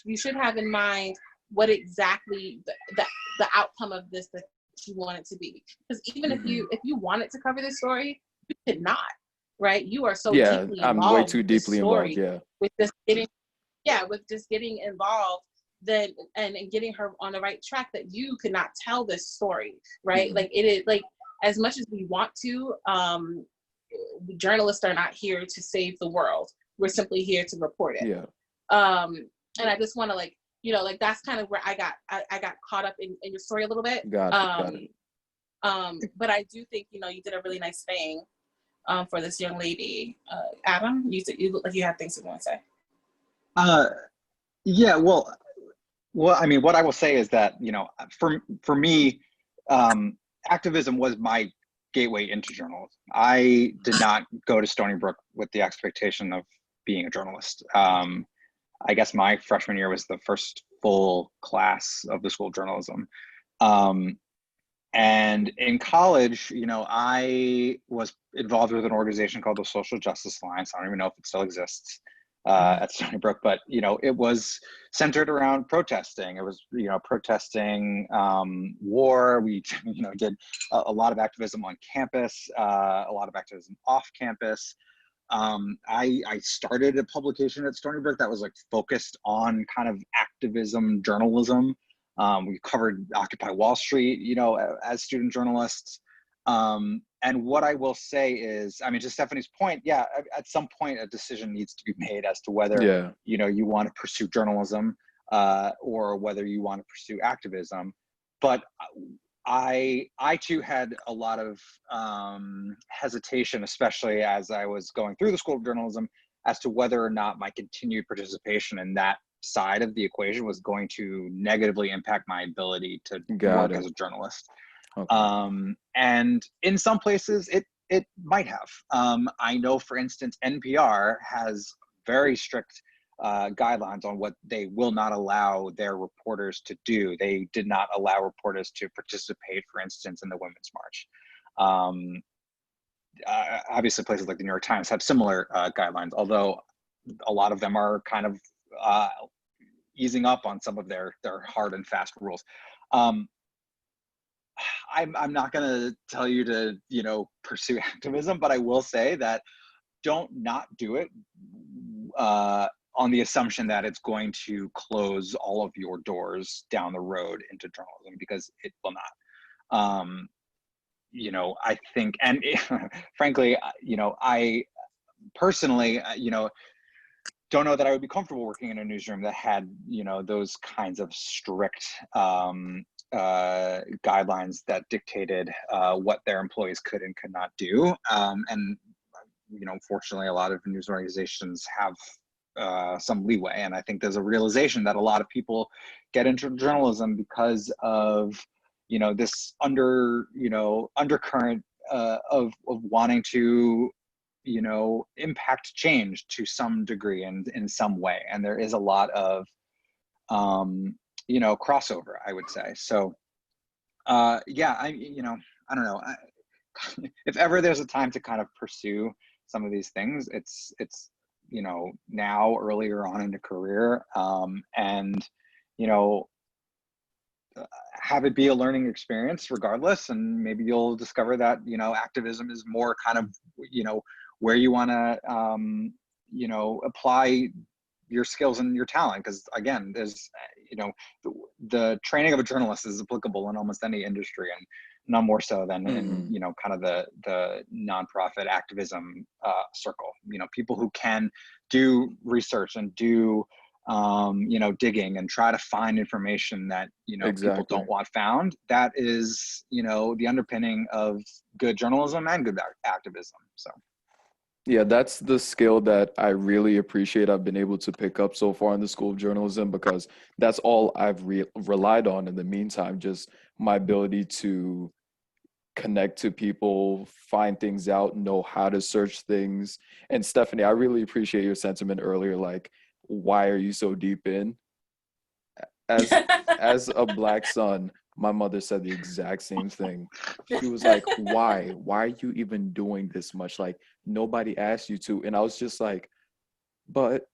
you should have in mind what exactly the outcome of this that you want it to be. Because even if you wanted to cover this story, you could not, right? You are so deeply involved. I'm way too deeply involved, with just getting involved then and getting her on the right track, that you could not tell this story, right? Like it is, like, as much as we want to, journalists are not here to save the world. We're simply here to report it. And I just want to, like, you know, like that's kind of where I got caught up in your story a little bit. Got it. But I do think, you know, you did a really nice thing for this young lady. Adam, you look like you have things you want to say. Yeah, well, I mean, what I will say is that, you know, for me, activism was my gateway into journalism. I did not go to Stony Brook with the expectation of being a journalist. I guess my freshman year was the first full class of the School of Journalism. And in college, you know, I was involved with an organization called the Social Justice Alliance. I don't even know if it still exists at Stony Brook, but, you know, it was centered around protesting. It was, you know, protesting war. We, you know, did a lot of activism on campus, a lot of activism off campus. I started a publication at Stony Brook that was like focused on kind of activism journalism. We covered Occupy Wall Street, you know, as student journalists. And what I will say is, I mean, to Stephanie's point, yeah, at some point a decision needs to be made as to whether, you know, you want to pursue journalism or whether you want to pursue activism. But I too had a lot of hesitation, especially as I was going through the School of Journalism, as to whether or not my continued participation in that side of the equation was going to negatively impact my ability to work as a journalist. And in some places it might have. I know, for instance, NPR has very strict guidelines on what they will not allow their reporters to do. They did not allow reporters to participate, for instance, in the Women's March. Obviously, places like the New York Times have similar guidelines, although a lot of them are kind of easing up on some of their hard and fast rules. I'm not going to tell you to, you know, pursue activism, but I will say that don't not do it on the assumption that it's going to close all of your doors down the road into journalism, because it will not. You know, I think, and frankly, you know, I personally, you know, don't know that I would be comfortable working in a newsroom that had, you know, those kinds of strict guidelines that dictated what their employees could and could not do. And, you know, unfortunately, a lot of news organizations have some leeway. And I think there's a realization that a lot of people get into journalism because of, you know, this undercurrent wanting to, impact change to some degree and in some way. And there is a lot of, crossover, I would say. So, yeah, I don't know. If ever there's a time to kind of pursue some of these things, it's now, earlier on in the career, and have it be a learning experience regardless, and maybe you'll discover that activism is more kind of where you want to apply your skills and your talent, because again, there's the training of a journalist is applicable in almost any industry, and none more so than in kind of the nonprofit activism circle. People who can do research and do digging and try to find information that people don't want found. That is the underpinning of good journalism and good activism. So yeah, that's the skill that I really appreciate I've been able to pick up so far in the School of Journalism, because that's all I've relied on in the meantime, just my ability to connect to people, find things out, know how to search things. And Stephanie, I really appreciate your sentiment earlier, like, why are you so deep in? As a Black son, my mother said the exact same thing. She was like, why are you even doing this much? Like, nobody asked you to. And I was just like, but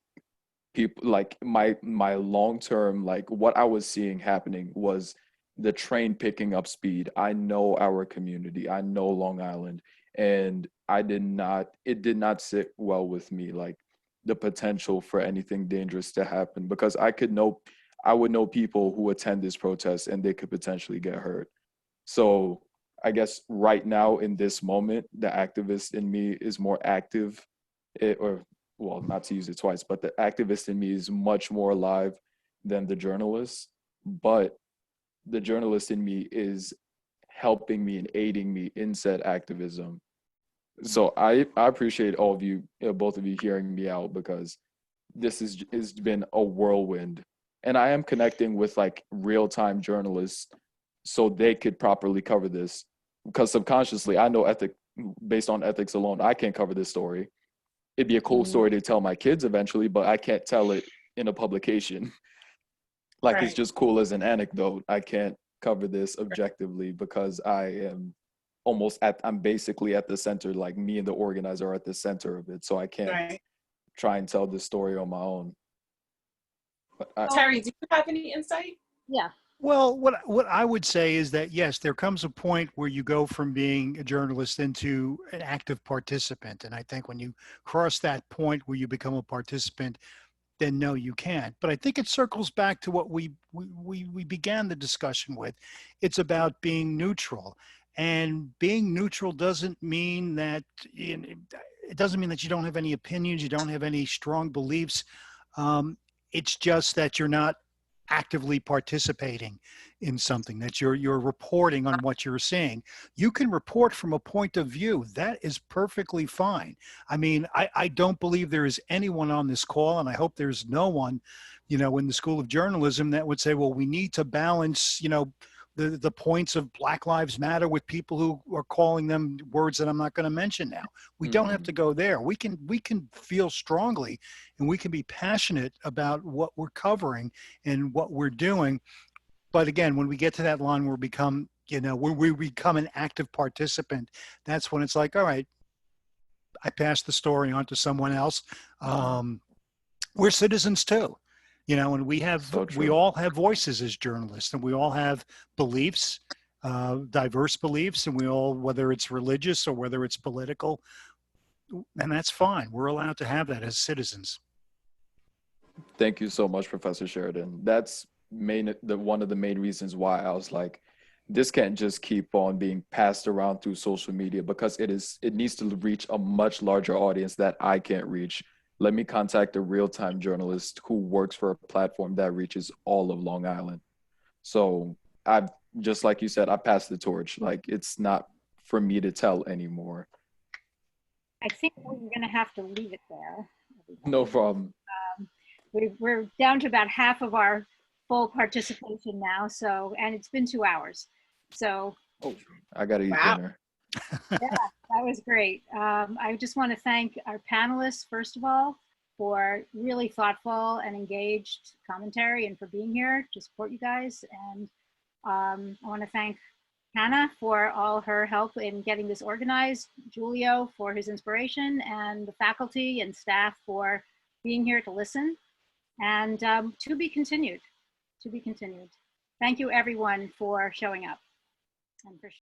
people, like, my long-term, like, what I was seeing happening was the train picking up speed. I know our community, I know Long Island, and it did not sit well with me, like, the potential for anything dangerous to happen, because I would know people who attend this protest and they could potentially get hurt. So I guess right now in this moment, the activist in me is more active, well, not to use it twice, but the activist in me is much more alive than the journalist. But the journalist in me is helping me and aiding me in said activism. So I appreciate all of you, both of you, hearing me out, because this has been a whirlwind. And I am connecting with like real-time journalists so they could properly cover this, because subconsciously I know based on ethics alone, I can't cover this story. It'd be a cool story to tell my kids eventually, but I can't tell it in a publication. Like, right. It's just cool as an anecdote. I can't cover this objectively because I'm basically at the center, like me and the organizer are at the center of it. So I can't try and tell this story on my own. Terry, do you have any insight? Yeah. Well, what I would say is that, yes, there comes a point where you go from being a journalist into an active participant. And I think when you cross that point where you become a participant, then no, you can't. But I think it circles back to what we began the discussion with. It's about being neutral. And being neutral doesn't mean that, it doesn't mean that you don't have any opinions, you don't have any strong beliefs. It's just that you're not actively participating in something, that you're reporting on what you're seeing. You can report from a point of view. That is perfectly fine. I mean, I don't believe there is anyone on this call, and I hope there's no one, in the School of Journalism that would say, well, we need to balance, the points of Black Lives Matter with people who are calling them words that I'm not going to mention now. We don't have to go there. We can feel strongly and we can be passionate about what we're covering and what we're doing. But again, when we get to that line where we become an active participant, that's when it's like, all right, I pass the story on to someone else. We're citizens too. And we all have voices as journalists, and we all have beliefs, diverse beliefs, and we all, whether it's religious or whether it's political, and that's fine. We're allowed to have that as citizens. Thank you so much, Professor Sheridan. That's one of the main reasons why I was like, this can't just keep on being passed around through social media, because it needs to reach a much larger audience that I can't reach. Let me contact a real-time journalist who works for a platform that reaches all of Long Island. So just like you said, I passed the torch. Like, it's not for me to tell anymore. I think we're going to have to leave it there. No problem. We're down to about half of our full participation now. And it's been 2 hours. So. I got to eat dinner. Yeah, that was great. I just want to thank our panelists, first of all, for really thoughtful and engaged commentary and for being here to support you guys. And I want to thank Hannah for all her help in getting this organized, Julio for his inspiration, and the faculty and staff for being here to listen. And to be continued, to be continued. Thank you everyone for showing up and for